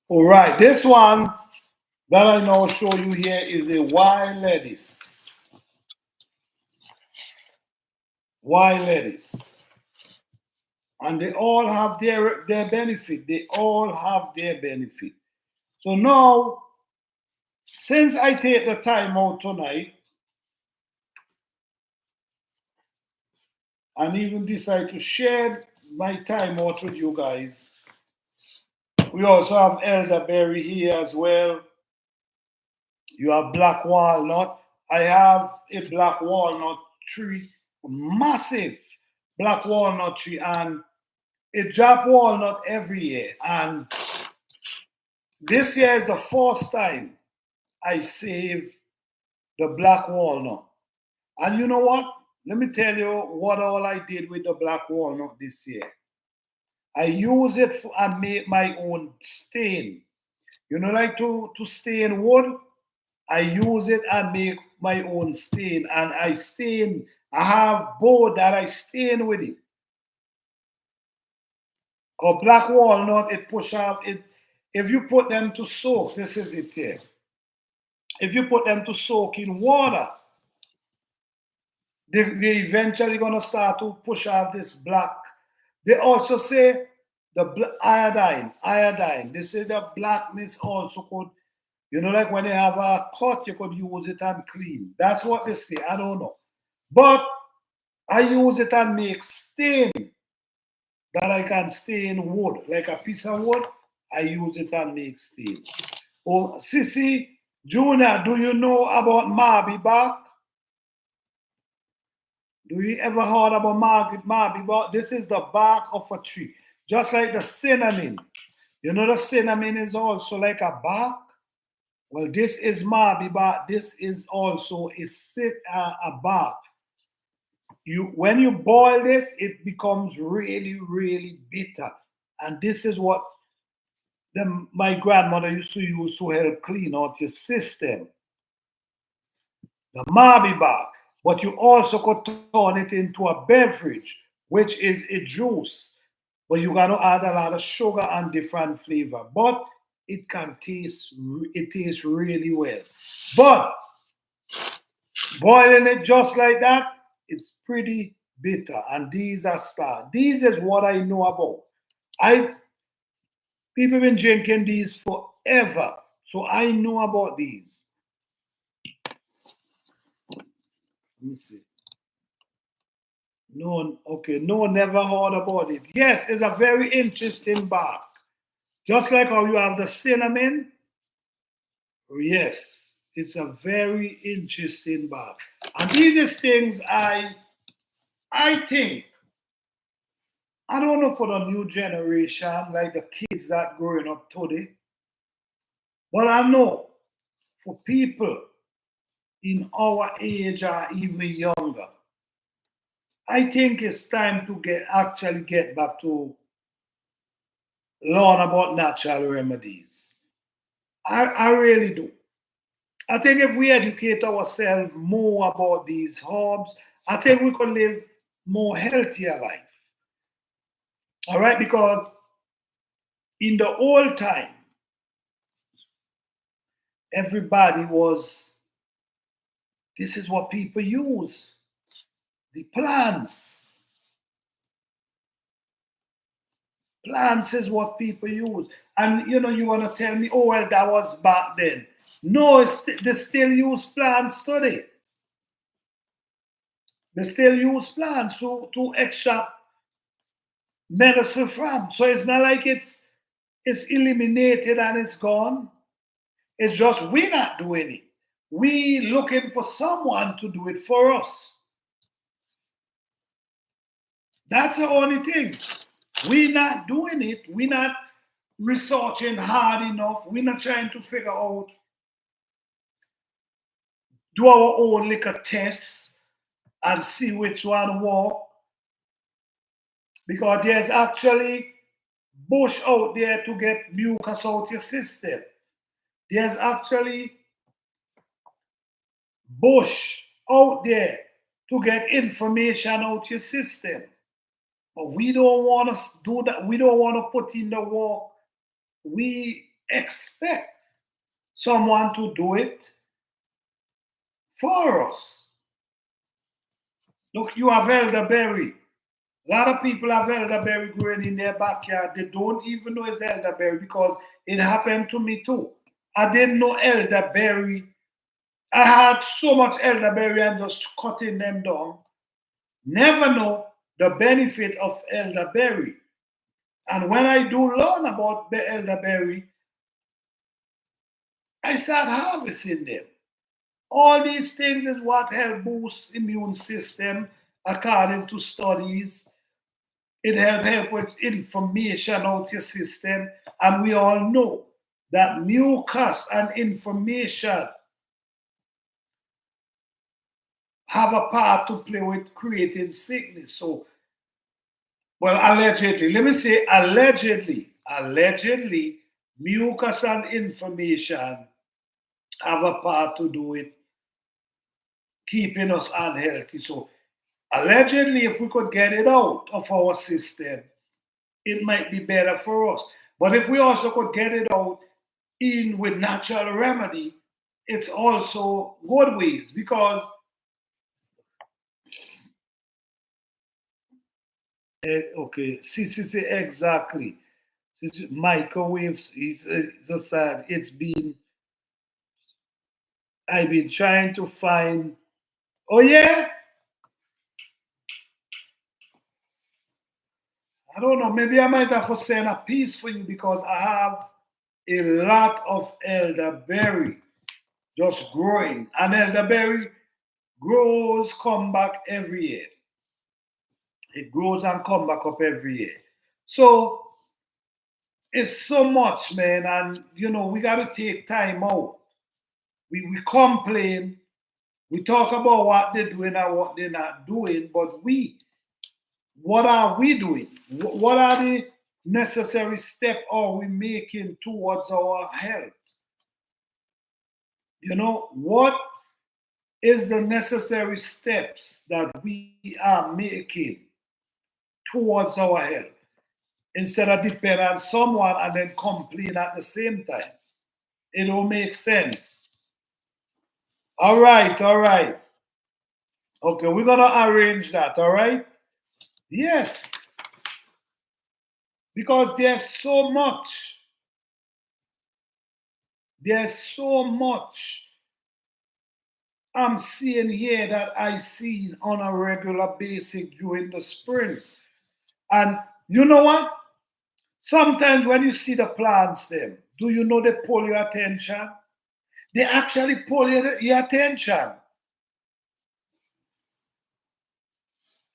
All right, this one that I now show you here is a wild lettuce. Wild lettuce. And they all have their benefit. They all have their benefit. So now, since I take the time out tonight and even decide to share my time out with you guys, we also have elderberry here as well. You have black walnut. I have a black walnut tree, a massive black walnut tree, and it drop walnut every year. And this year is the first time I save the black walnut. And you know what? Let me tell you what all I did with the black walnut this year. I use it and make my own stain. You know, like to stain wood? I use it and make my own stain. And I have board that I stain with it. Because black walnut, it push out, if you put them to soak, this is it here. If you put them to soak in water, they eventually gonna start to push out this black. They also say the iodine. They say the blackness also could, you know, like when you have a cut, you could use it and clean. That's what they say. I don't know. But I use it and make stain that I can stain wood, like a piece of wood. I use it and make stain. Oh, Sissy, Junior, do you know about Marby bark? Do you ever heard about Marby bark? This is the bark of a tree, just like the cinnamon. You know the cinnamon is also like a bark. Well, this is Marby bark. This is also a bark. When you boil this, it becomes really, really bitter, and this is what my grandmother used to use to help clean out your system. The Marby bark. But you also could turn it into a beverage, which is a juice. But you gotta add a lot of sugar and different flavor. But it tastes really well. But boiling it just like that, it's pretty bitter. And these are stars. These is what I know about. People been drinking these forever. So I know about these. Let me see. No, okay, no, never heard about it. Yes, it's a very interesting bark. Just like how you have the cinnamon. Yes, it's a very interesting bark. And these is things I think, I don't know for the new generation, like the kids that growing up today, but I know for people in our age or even younger, I think it's time to actually get back to learn about natural remedies. I really do. I think if we educate ourselves more about these herbs, I think we could live more healthier life. All right, because in the old time, everybody was, this is what people use, the plants. Plants is what people use. And you know, you want to tell me, oh, well, that was back then. No, they still use plants today. They still use plants to extract medicine from. So it's not like it's eliminated and it's gone. It's just we're not doing it. We looking for someone to do it for us. That's the only thing. We're not doing it. We're not researching hard enough. We're not trying to figure out, do our own little tests and see which one work. Because there's actually bush out there to get mucus out your system. There's actually bush out there to get information out your system. But we don't want to do that. We don't want to put in the work. We expect someone to do it for us. Look, you have elderberry. A lot of people have elderberry growing in their backyard. They don't even know it's elderberry because it happened to me too. I didn't know elderberry. I had so much elderberry and just cutting them down. Never know the benefit of elderberry. And when I do learn about the elderberry, I start harvesting them. All these things is what help boost immune system according to studies. It help with information out your system. And we all know that mucus and information have a part to play with creating sickness. So, well, allegedly, let me say allegedly, mucus and information have a part to do with keeping us unhealthy. So, allegedly, if we could get it out of our system, it might be better for us. But if we also could get it out in with natural remedy, it's also good ways because okay, see, exactly. Microwaves is just that it's been. I've been trying to find. Oh yeah, I don't know. Maybe I might have to send a piece for you because I have a lot of elderberry just growing, and elderberry grows, come back every year. It grows and come back up every year. So it's so much, man, and we got to take time out. We complain, we talk about what they're doing and what they're not doing, but what are we doing? What are the necessary steps are we making towards our health? What is the necessary steps that we are making towards our health instead of depend on someone and then complain at the same time? It don't make sense. All right. Okay, we're gonna arrange that, all right? Yes, because there's so much. There's so much I'm seeing here that I see on a regular basis during the spring. And you know what? Sometimes when you see the plants them, do you know they pull your attention? They actually pull your attention.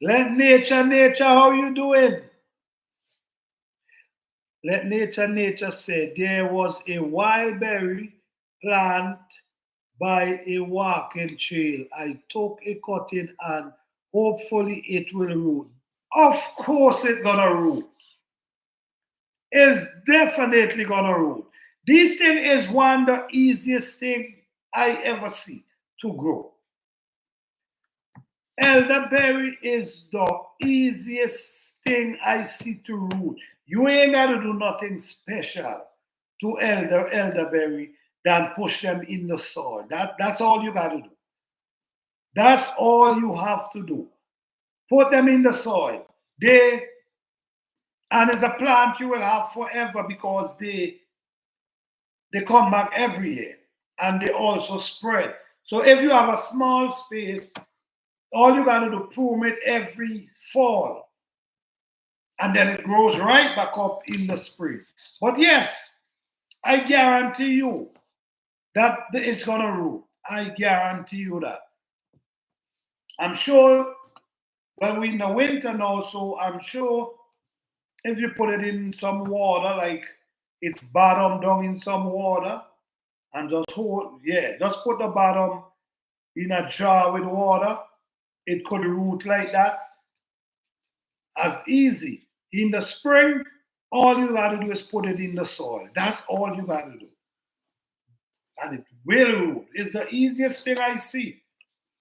Let nature, how you doing? Let nature say there was a wild berry plant by a walking trail. I took a cutting and hopefully it will root. Of course it's gonna root. It's definitely gonna root. This thing is one of the easiest thing I ever see to grow. Elderberry is the easiest thing I see to root. You ain't gotta do nothing special to elderberry than push them in the soil. That's all you gotta do. That's all you have to do. Put them in the soil. And it's a plant you will have forever because they come back every year and they also spread. So if you have a small space, all you got to do, prune it every fall. And then it grows right back up in the spring. But yes, I guarantee you, that it's gonna root. I guarantee you that. I'm sure. Well, we in the winter now, so I'm sure if you put it in some water, like it's bottom down in some water, and just hold, yeah, just put the bottom in a jar with water, it could root like that as easy. In the spring, all you gotta do is put it in the soil. That's all you gotta do. And it will root. It's the easiest thing I see.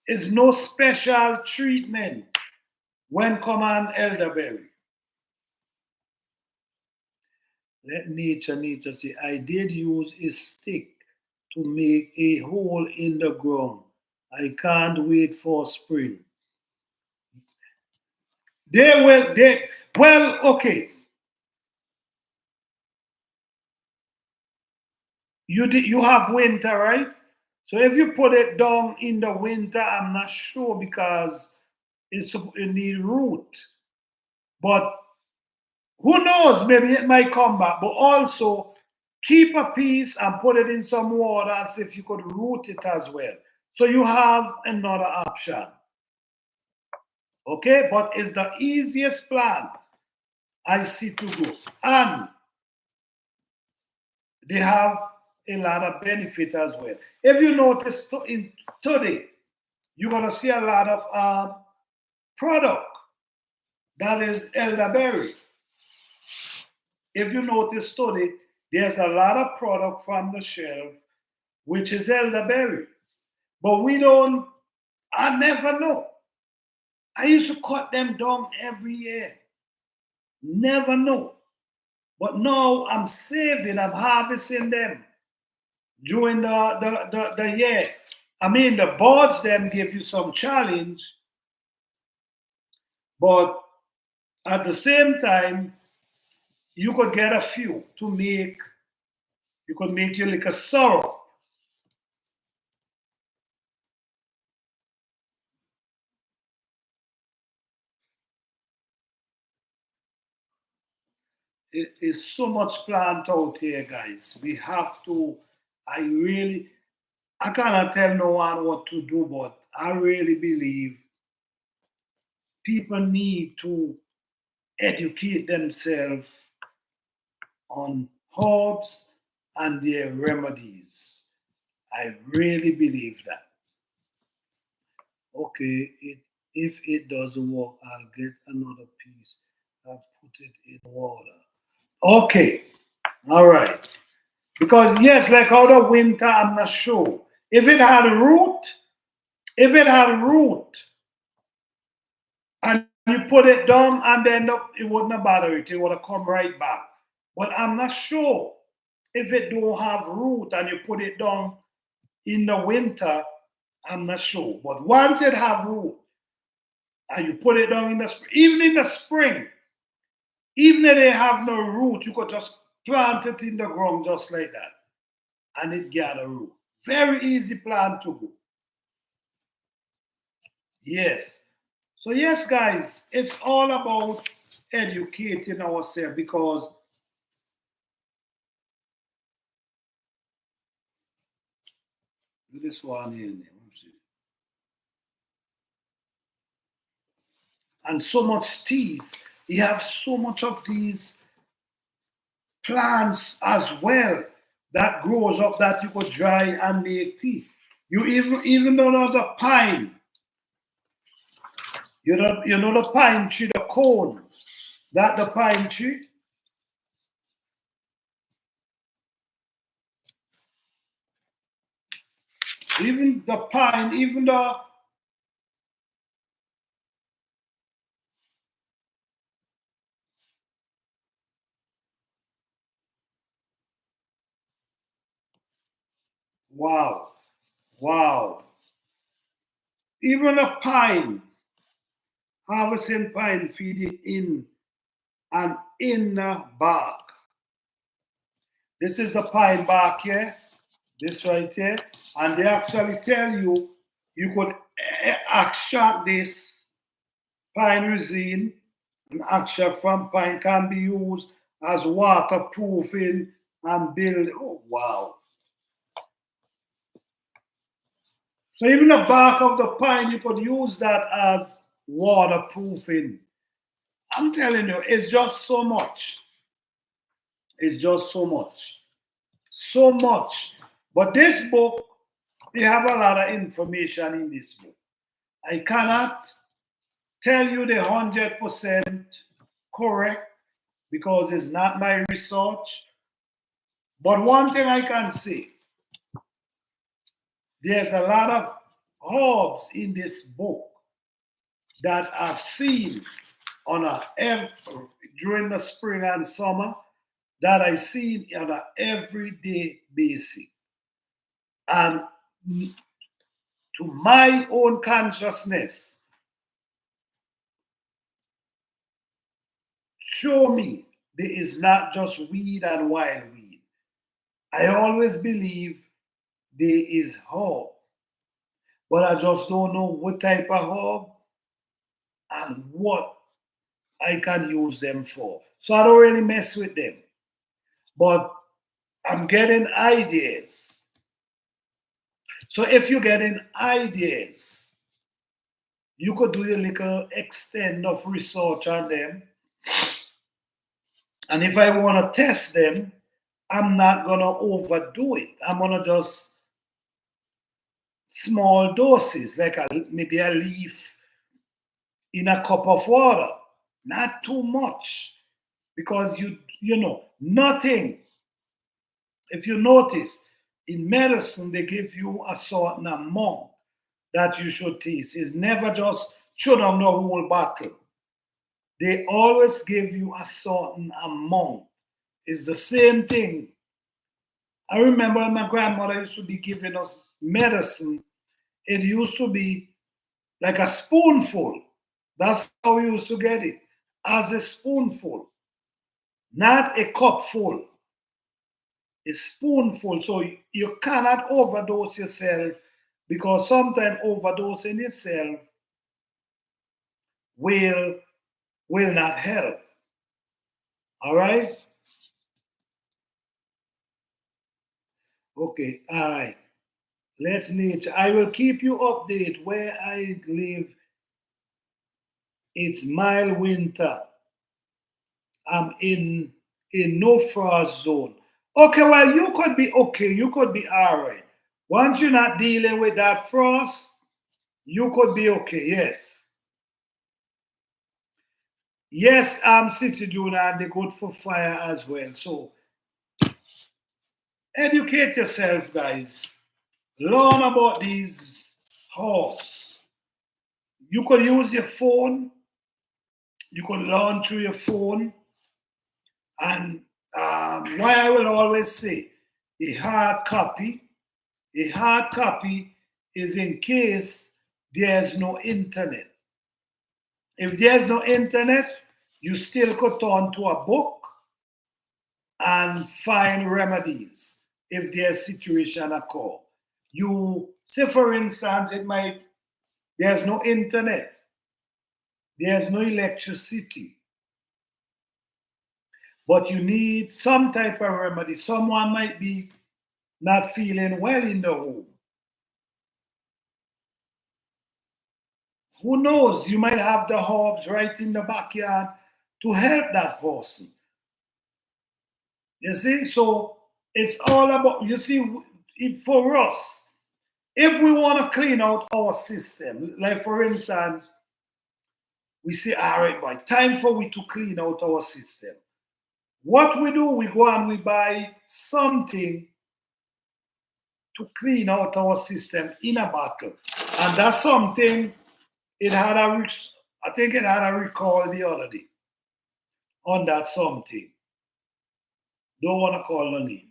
It's no special treatment when come on elderberry. Let nature say, I did use a stick to make a hole in the ground. I can't wait for spring. Well, okay. You have winter, right? So if you put it down in the winter, I'm not sure because it need root. But who knows? Maybe it might come back. But also keep a piece and put it in some water as if you could root it as well. So you have another option. Okay, but it's the easiest plan I see to go. And they have a lot of benefit as well. If you notice in today, you're gonna see a lot of product that is elderberry. If you notice today, there's a lot of product from the shelf which is elderberry. But we don't, I never know. I used to cut them down every year. Never know. But now I'm saving, I'm harvesting them during the year. I mean, the boards them give you some challenge, but at the same time, you could get a few to make, you could make you like a syrup. It is so much plant out here, guys. We have to, I cannot tell no one what to do, but I really believe people need to educate themselves on herbs and their remedies. I really believe that. Okay, if it doesn't work, I'll get another piece. I'll put it in water. Okay, all right. Because yes, like out of winter, I'm not sure. If it had root, if it had root, and you put it down and then it wouldn't have bother it, it would have come right back. But I'm not sure if it don't have root and you put it down in the winter, I'm not sure. But once it have root and you put it down in the spring, even in the spring, even if they have no root, you could just plant it in the ground just like that. And it gather root. Very easy plant to go. Yes. So yes, guys, it's all about educating ourselves because this one here, and so much teas. You have so much of these plants as well that grows up that you could dry and make tea. You even know the pine. You know the pine tree, the cone. That the pine tree. Even the pine, even the wow, wow. Even a pine, harvesting pine, feed it in and in the bark. This is the pine bark here, this right here, and they actually tell you you could extract this pine resin, and extract from pine can be used as waterproofing and build. Oh wow! So even the bark of the pine, you could use that as waterproofing. I'm telling you, it's just so much. It's just so much. So much. But this book, they have a lot of information in this book. I cannot tell you the 100% correct because it's not my research. But one thing I can say, there's a lot of herbs in this book that I've seen on during the spring and summer that I see on an everyday basis. And to my own consciousness, show me there is not just weed and wild weed. I always believe there is herb, but I just don't know what type of herb and what I can use them for. So I don't really mess with them. But I'm getting ideas. So if you're getting ideas, you could do a little extent of research on them. And if I want to test them, I'm not going to overdo it. I'm going to just small doses, like maybe a leaf in a cup of water. Not too much. Because you know, nothing. If you notice, in medicine, they give you a certain amount that you should taste. It's never just chew down the whole bottle. They always give you a certain amount. It's the same thing. I remember when my grandmother used to be giving us medicine, it used to be like a spoonful. That's how we used to get it, as a spoonful, not a cupful. A spoonful. So you cannot overdose yourself because sometimes overdosing yourself will not help. All right? Okay, all right. Let's nature. I will keep you updated where I live. It's mild winter. I'm in no frost zone. Okay, well, you could be okay. You could be all right. Once you're not dealing with that frost, you could be okay. Yes. Yes, City Junior, and they good for fire as well. So educate yourself, guys. Learn about these herbs. You could use your phone. You could learn through your phone. And why I will always say a hard copy. A hard copy is in case there's no internet. If there's no internet, you still could turn to a book and find remedies if there's situation occur. You say, for instance, there's no internet, there's no electricity, but you need some type of remedy. Someone might be not feeling well in the home. Who knows? You might have the herbs right in the backyard to help that person. You see? So it's all about, you see, for us, if we want to clean out our system, like for instance, we say, all right, boy, time for we to clean out our system. What we do, we go and we buy something to clean out our system in a bottle. And that's something, I think it had a recall the other day on that something. Don't want to call the name.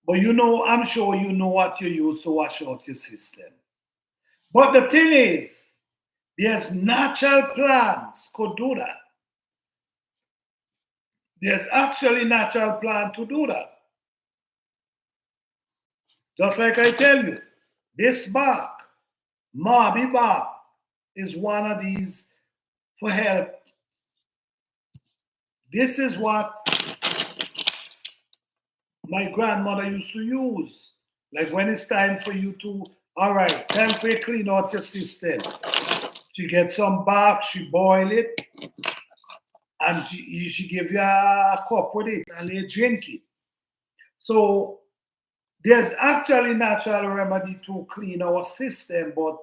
But you know, I'm sure you know what you use to wash out your system. But the thing is, there's natural plants could do that. There's actually natural plant to do that. Just like I tell you, this bark, Marby bark, is one of these for help. This is what my grandmother used to use Like when it's time for you to, all right, time for you to clean out your system. You get some bark, she boil it, and she give you a cup with it, and you drink it. So there's actually natural remedy to clean our system, but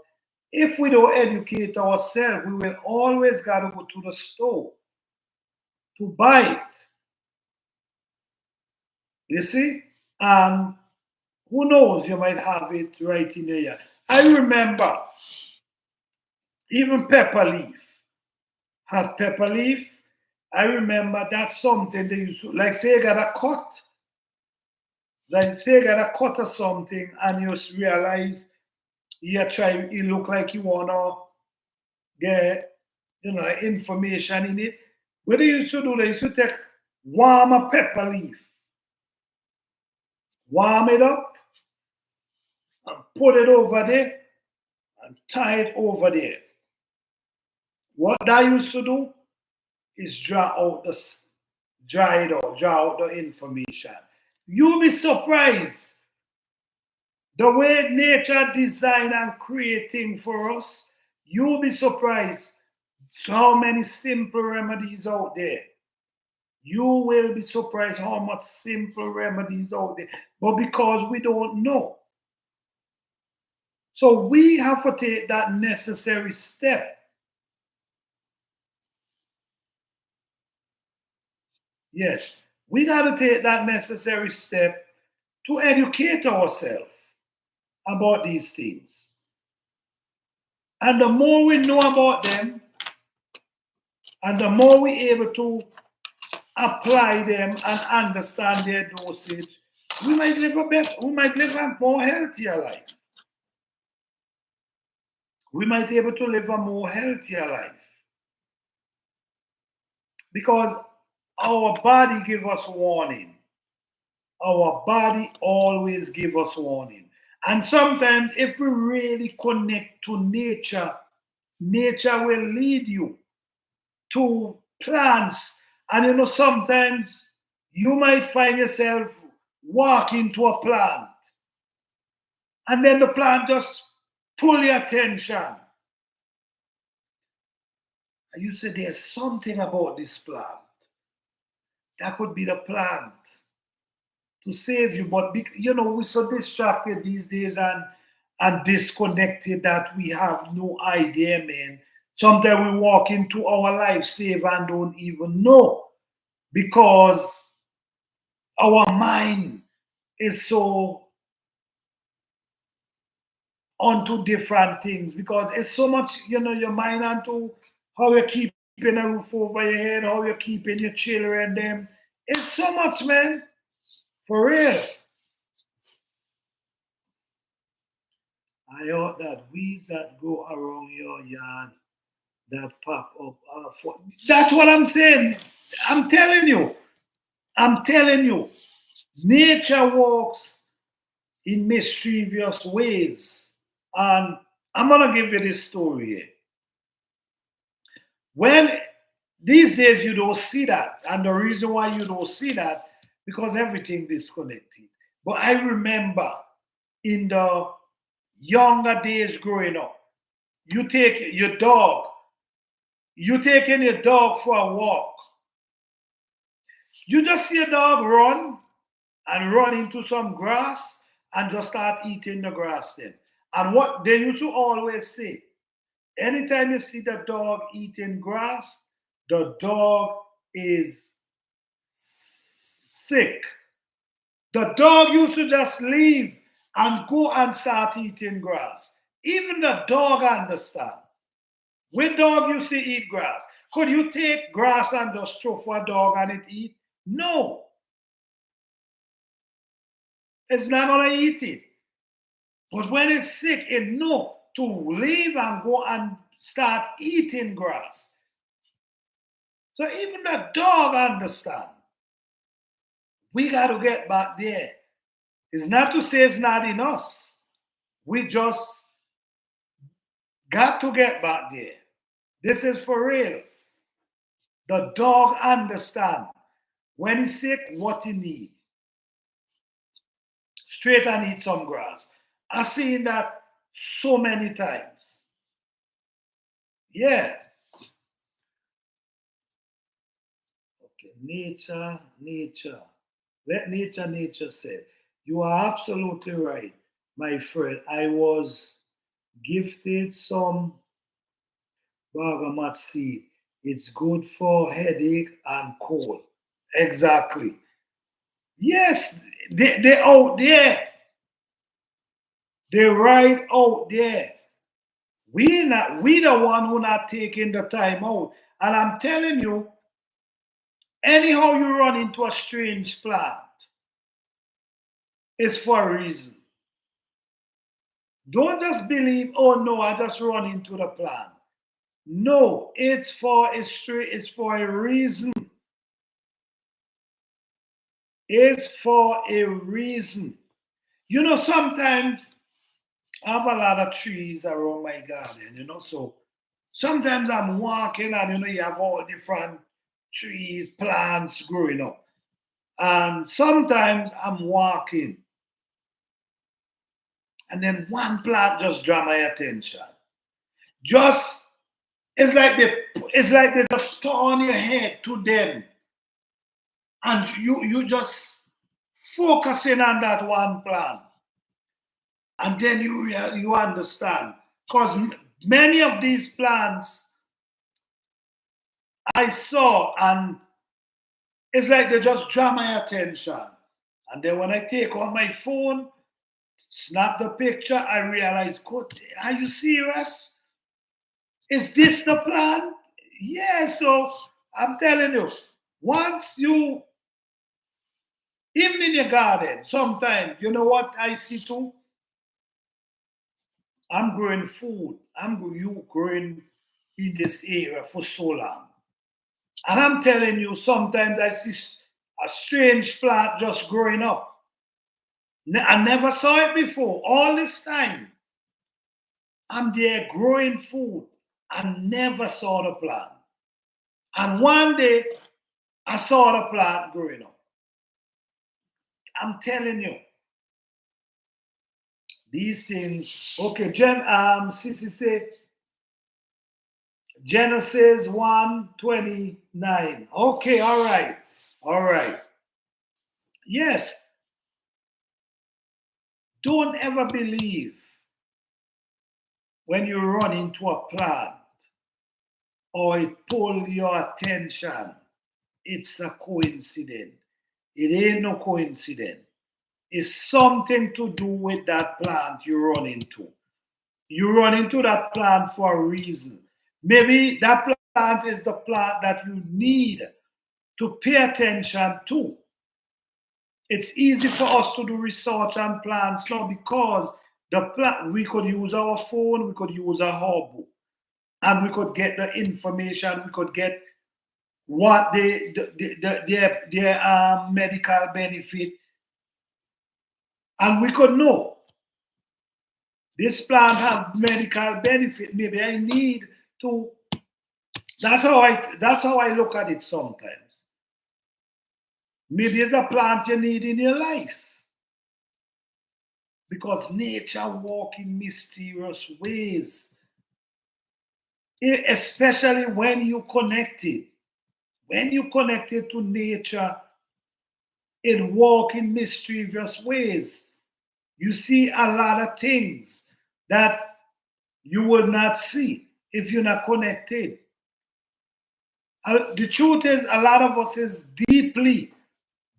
if we don't educate ourselves, we will always gotta go to the store to buy it. You see? And who knows, you might have it right in your yard. I remember even pepper leaf. Had pepper leaf. I remember that's something they used to, like say you got a cut, like say you got a cut or something, and you realize you look like you wanna get, information in it. What they used to do, they used to take warm a pepper leaf, warm it up, and put it over there, and tie it over there. What that used to do is dry out the information. You'll be surprised the way nature design and create things for us. You'll be surprised how many simple remedies out there. You will be surprised how much simple remedies out there. But because we don't know. So we have to take that necessary step. Yes, we got to take that necessary step to educate ourselves about these things. And the more we know about them, and the more we're able to apply them and understand their dosage, we might live a more healthier life. We might be able to live a more healthier life. Because our body gives us warning. Our body always gives us warning. And sometimes if we really connect to nature, nature will lead you to plants. And sometimes you might find yourself walking to a plant. And then the plant just pull your attention. And you say, there's something about this plant. That could be the plant to save you. But we're so distracted these days and disconnected that we have no idea, man. Sometimes we walk into our life save and don't even know because our mind is so onto different things, because it's so much, your mind onto how you're keeping a roof over your head, how you're keeping your children, them. It's so much, man. For real. I heard that weeds that grow around your yard that pop up. That's what I'm saying. I'm telling you. Nature works in mischievous ways. And I'm going to give you this story here. When these days you don't see that, and the reason why you don't see that, because everything disconnected. But I remember in the younger days growing up, you take your dog, you taking your dog for a walk. You just see a dog run and run into some grass and just start eating the grass then. And what they used to always say, anytime you see the dog eating grass, the dog is sick. The dog used to just leave and go and start eating grass. Even the dog understand. When dog used to eat grass, could you take grass and just throw for a dog and it eat? No. It's not going to eat it. But when it's sick, it know to leave and go and start eating grass. So even the dog understand. We got to get back there. It's not to say it's not in us. We just got to get back there. This is for real. The dog understand when he's sick what he need. straight and eat some grass. I've seen that so many times. Yeah. Okay. Nature. Let nature say. You are absolutely right, my friend. I was gifted some bergamot seed. It's good for headache and cold. Exactly. Yes, they out there. They're right out there. We the one who not taking the time out. And I'm telling you, anyhow you run into a strange plant, it's for a reason. Don't just believe, oh no, I just run into the plant. No, it's for a reason. It's for a reason. You know, sometimes I have a lot of trees around my garden, so sometimes I'm walking and you have all different trees, plants growing up. And sometimes I'm walking and then one plant just draw my attention. Just it's like they just turn your head to them and you just focusing on that one plant. And then you understand. Because many of these plants I saw, and it's like they just draw my attention. And then when I take on my phone, snap the picture, I realize, God, are you serious? Is this the plan? Yeah, so I'm telling you, once you, even in your garden, sometimes, you know what I see too? I'm growing food. You growing in this area for so long. And I'm telling you, sometimes I see a strange plant just growing up. I never saw it before. All this time, I'm there growing food. I never saw the plant. And one day, I saw the plant growing up. I'm telling you, these things. Okay, Sissy say Genesis 1:29. Okay, all right. All right. Yes, don't ever believe when you run into a plant or it pull your attention, it's a coincidence. It ain't no coincidence. It's something to do with that plant you run into. You run into that plant for a reason. Maybe that plant is the plant that you need to pay attention to. It's easy for us to do research on plants now because the plant we could use our phone, we could use our book, and we could get the information, we could get what their medical benefit, and we could know this plant have medical benefit. Maybe I need to. That's how I look at it sometimes. Maybe it's a plant you need in your life because nature walks in mysterious ways, especially when you connect it. When you connect it to nature, it walks in mysterious ways. You see a lot of things that you will not see if you're not connected. The truth is, a lot of us is deeply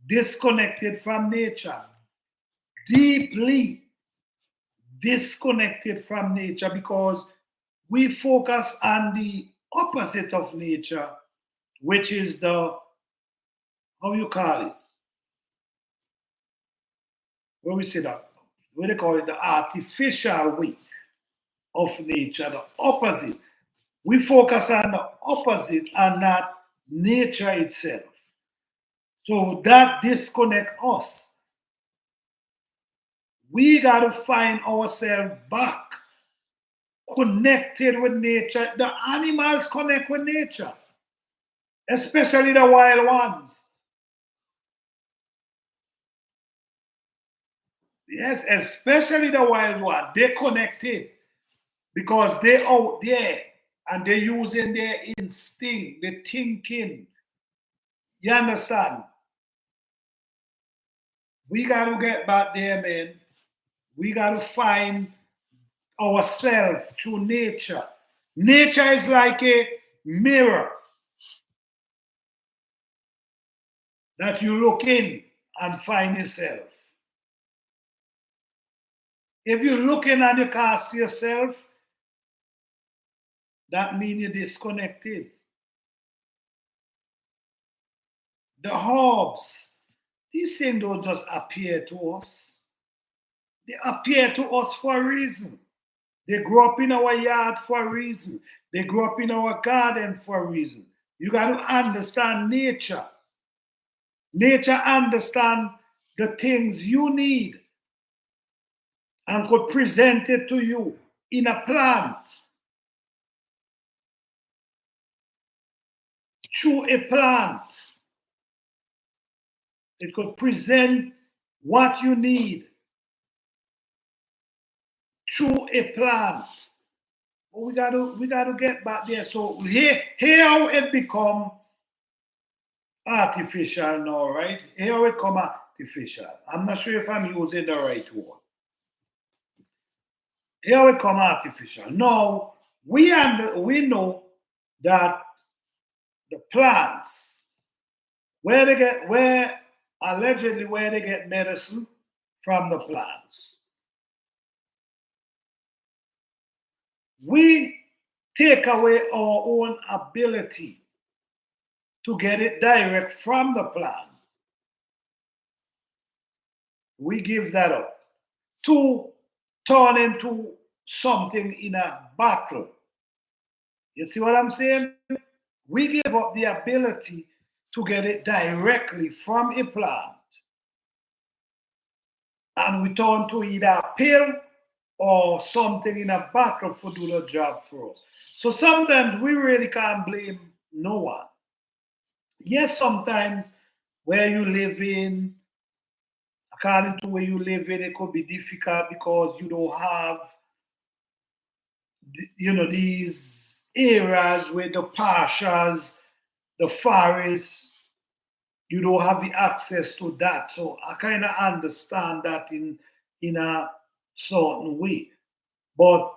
disconnected from nature. Deeply disconnected from nature because we focus on the opposite of nature, which is the, how you call it? What we say that? What they call it? The artificial way of nature, the opposite. We focus on the opposite and not nature itself. So that disconnect us. We got to find ourselves back connected with nature. The animals connect with nature, especially the wild ones. Yes, especially the wild one. They're connected because they're out there and they're using their instinct, they're thinking. You understand? We got to get back there, man. We got to find ourselves through nature. Nature is like a mirror that you look in and find yourself. If you're looking and you can't see yourself, that means you're disconnected. The herbs, these things don't just appear to us. They appear to us for a reason. They grow up in our yard for a reason. They grow up in our garden for a reason. You got to understand nature. Nature understand the things you need and could present it to you in a plant, through a plant. It could present what you need through a plant. But we gotta get back there. So here how it become artificial now, right? Here how it come artificial. I'm not sure if I'm using the right word. Here we come artificial. Now we know that the plants where allegedly where they get medicine from the plants. We take away our own ability to get it direct from the plant. We give that up to turn into something in a bottle. You see what I'm saying? We give up the ability to get it directly from a plant. And we turn to either a pill or something in a bottle to do the job for us. So sometimes we really can't blame no one. Yes, sometimes where you live in, according to where you live in, it could be difficult because you don't have, these areas with the pastures, the forests, you don't have the access to that. So I kind of understand that in a certain way. But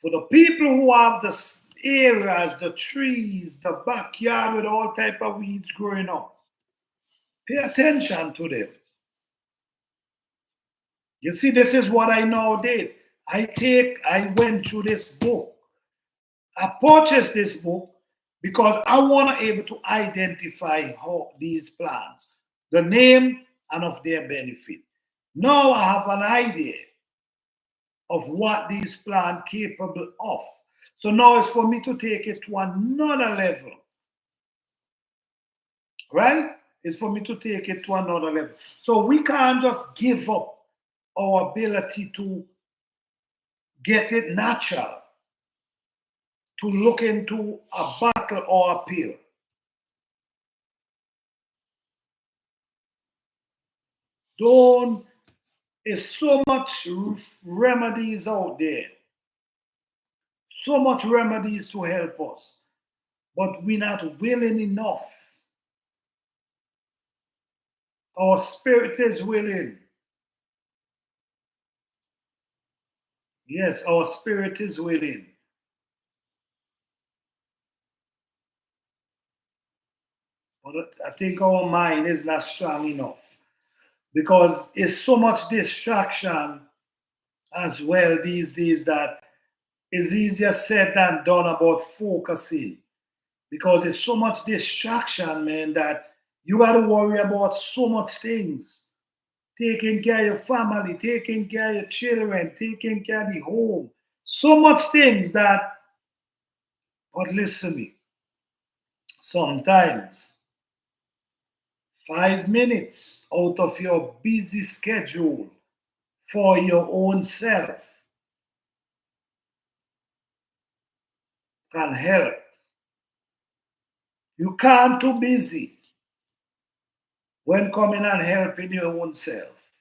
for the people who have the areas, the trees, the backyard with all type of weeds growing up, pay attention to them. You see, this is what I now did. I went through this book. I purchased this book because I want to able to identify how these plants, the name and of their benefit. Now I have an idea of what these plants capable of. So now it's for me to take it to another level. Right? It's for me to take it to another level. So we can't just give up our ability to get it natural, to look into a bottle or a pill. Don't, there's so much remedies out there, so much remedies to help us, but we're not willing enough. Our spirit is willing. Yes, our spirit is willing. But I think our mind is not strong enough because it's so much distraction as well these days that it's easier said than done about focusing because it's so much distraction, man, that you got to worry about so much things. Taking care of your family, taking care of your children, taking care of the home. So much things that, but listen to me, sometimes 5 minutes out of your busy schedule for your own self can help. You can't too busy. when coming and helping your own self.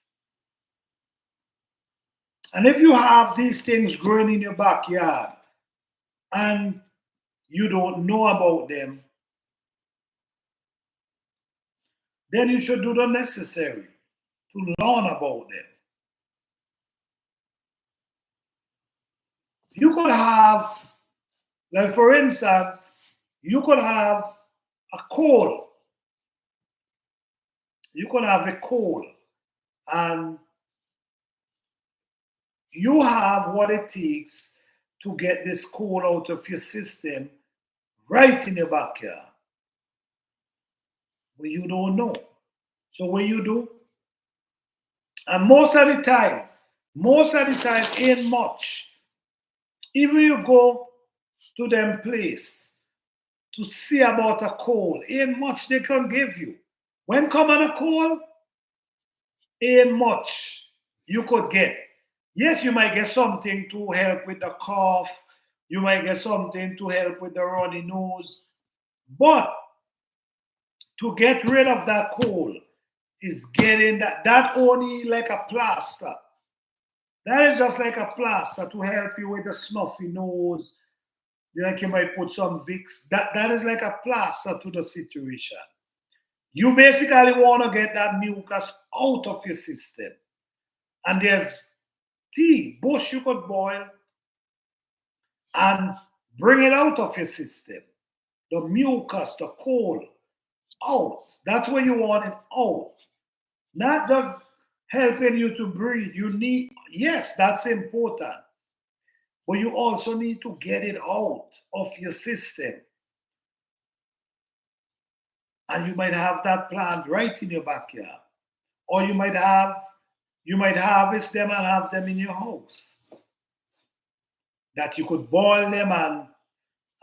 And if you have these things growing in your backyard and you don't know about them, then you should do the necessary to learn about them. You could have, like for instance, you could have a coal. You could have a coal, and you have what it takes to get this coal out of your system right in your backyard. But you don't know. So what you do, and most of the time ain't much. Even you go to them place to see about a coal, ain't much they can give you. When come on a coal, ain't much you could get. Yes, you might get something to help with the cough, you might get something to help with the runny nose, but to get rid of that coal is getting that only like a plaster. That is just like a plaster to help you with the snuffy nose. Like you might put some Vicks. That is like a plaster to the situation. You basically want to get that mucus out of your system. And there's tea, bush you could boil and bring it out of your system. The mucus, the coal, out. That's where you want it out. Not just helping you to breathe. You need, yes, that's important. But you also need to get it out of your system. And you might have that plant right in your backyard. Or you might harvest them and have them in your house. That you could boil them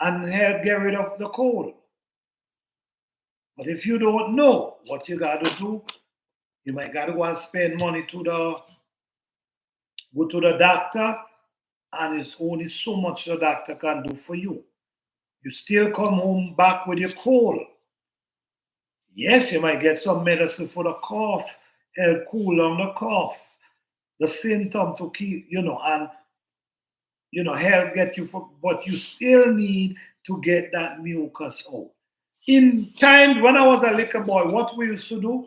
and help get rid of the coal. But if you don't know what you got to do, you might got to go and spend money go to the doctor, and it's only so much the doctor can do for you. You still come home back with your cold. Yes, you might get some medicine for the cough, help cool down the cough, the symptom to keep, and help get you but you still need to get that mucus out. In time when I was a little boy, what we used to do,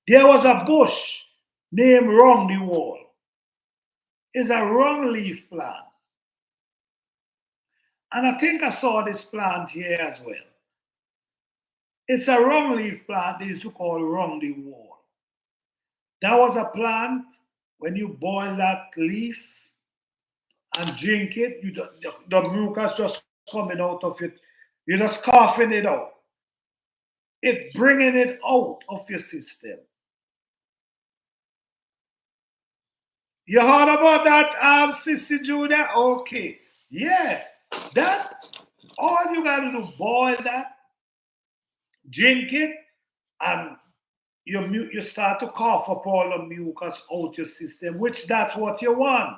there was a bush named round the wall. It's a round leaf plant. And I think I saw this plant here as well. It's a round leaf plant they used to call round the wall. That was a plant, when you boil that leaf and drink it, the mucus just coming out of it. You're just coughing it out. It bringing it out of your system. You heard about that, Sister Judah? Okay. Yeah. That, all you got to do, boil that, drink it, and you start to cough up all the mucus out your system, which that's what you want.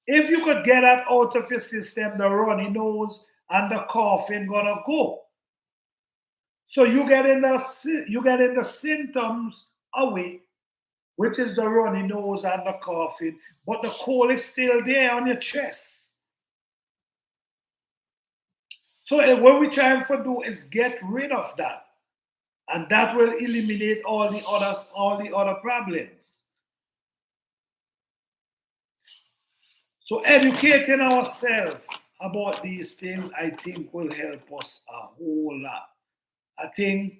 If you could get that out of your system, the runny nose and the coughing gonna go. So you getting the symptoms away, which is the runny nose and the coughing, but the cold is still there on your chest. So what we're trying to do is get rid of that. And that will eliminate all the other problems. So educating ourselves about these things, I think, will help us a whole lot. I think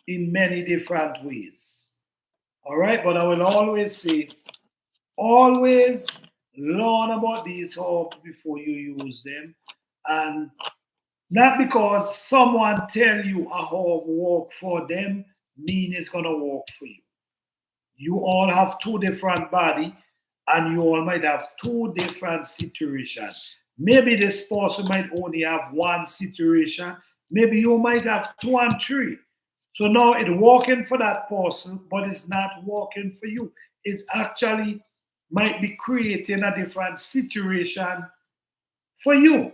in many different ways. All right, but I will always say, always learn about these herbs before you use them. And not because someone tell you a herb work for them, mean it's gonna work for you. You all have two different body, and you all might have two different situations. Maybe this person might only have one situation. Maybe you might have two and three. So now it's working for that person, but it's not working for you. It's actually might be creating a different situation for you.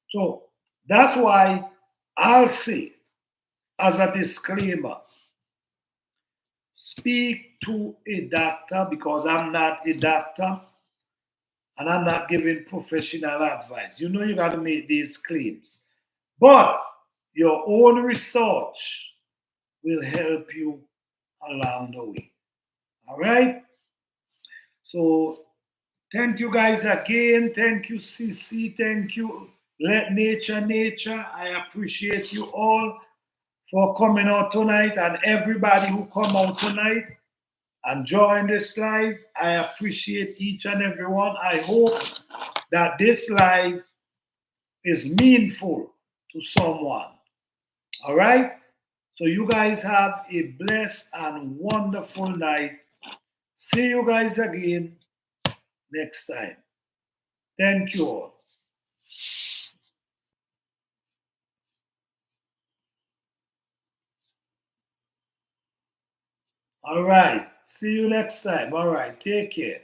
So that's why I'll say, as a disclaimer, speak to a doctor, because I'm not a doctor and I'm not giving professional advice. You know, you got to make these claims. But your own research will help you along the way. All right? So thank you guys again. Thank you, CC. Thank you, Let Nature Nature. I appreciate you all for coming out tonight, and everybody who come out tonight and join this live. I appreciate each and every one. I hope that this live is meaningful to someone. All right? So you guys have a blessed and wonderful night. See you guys again next time. Thank you all. All right. See you next time. All right. Take care.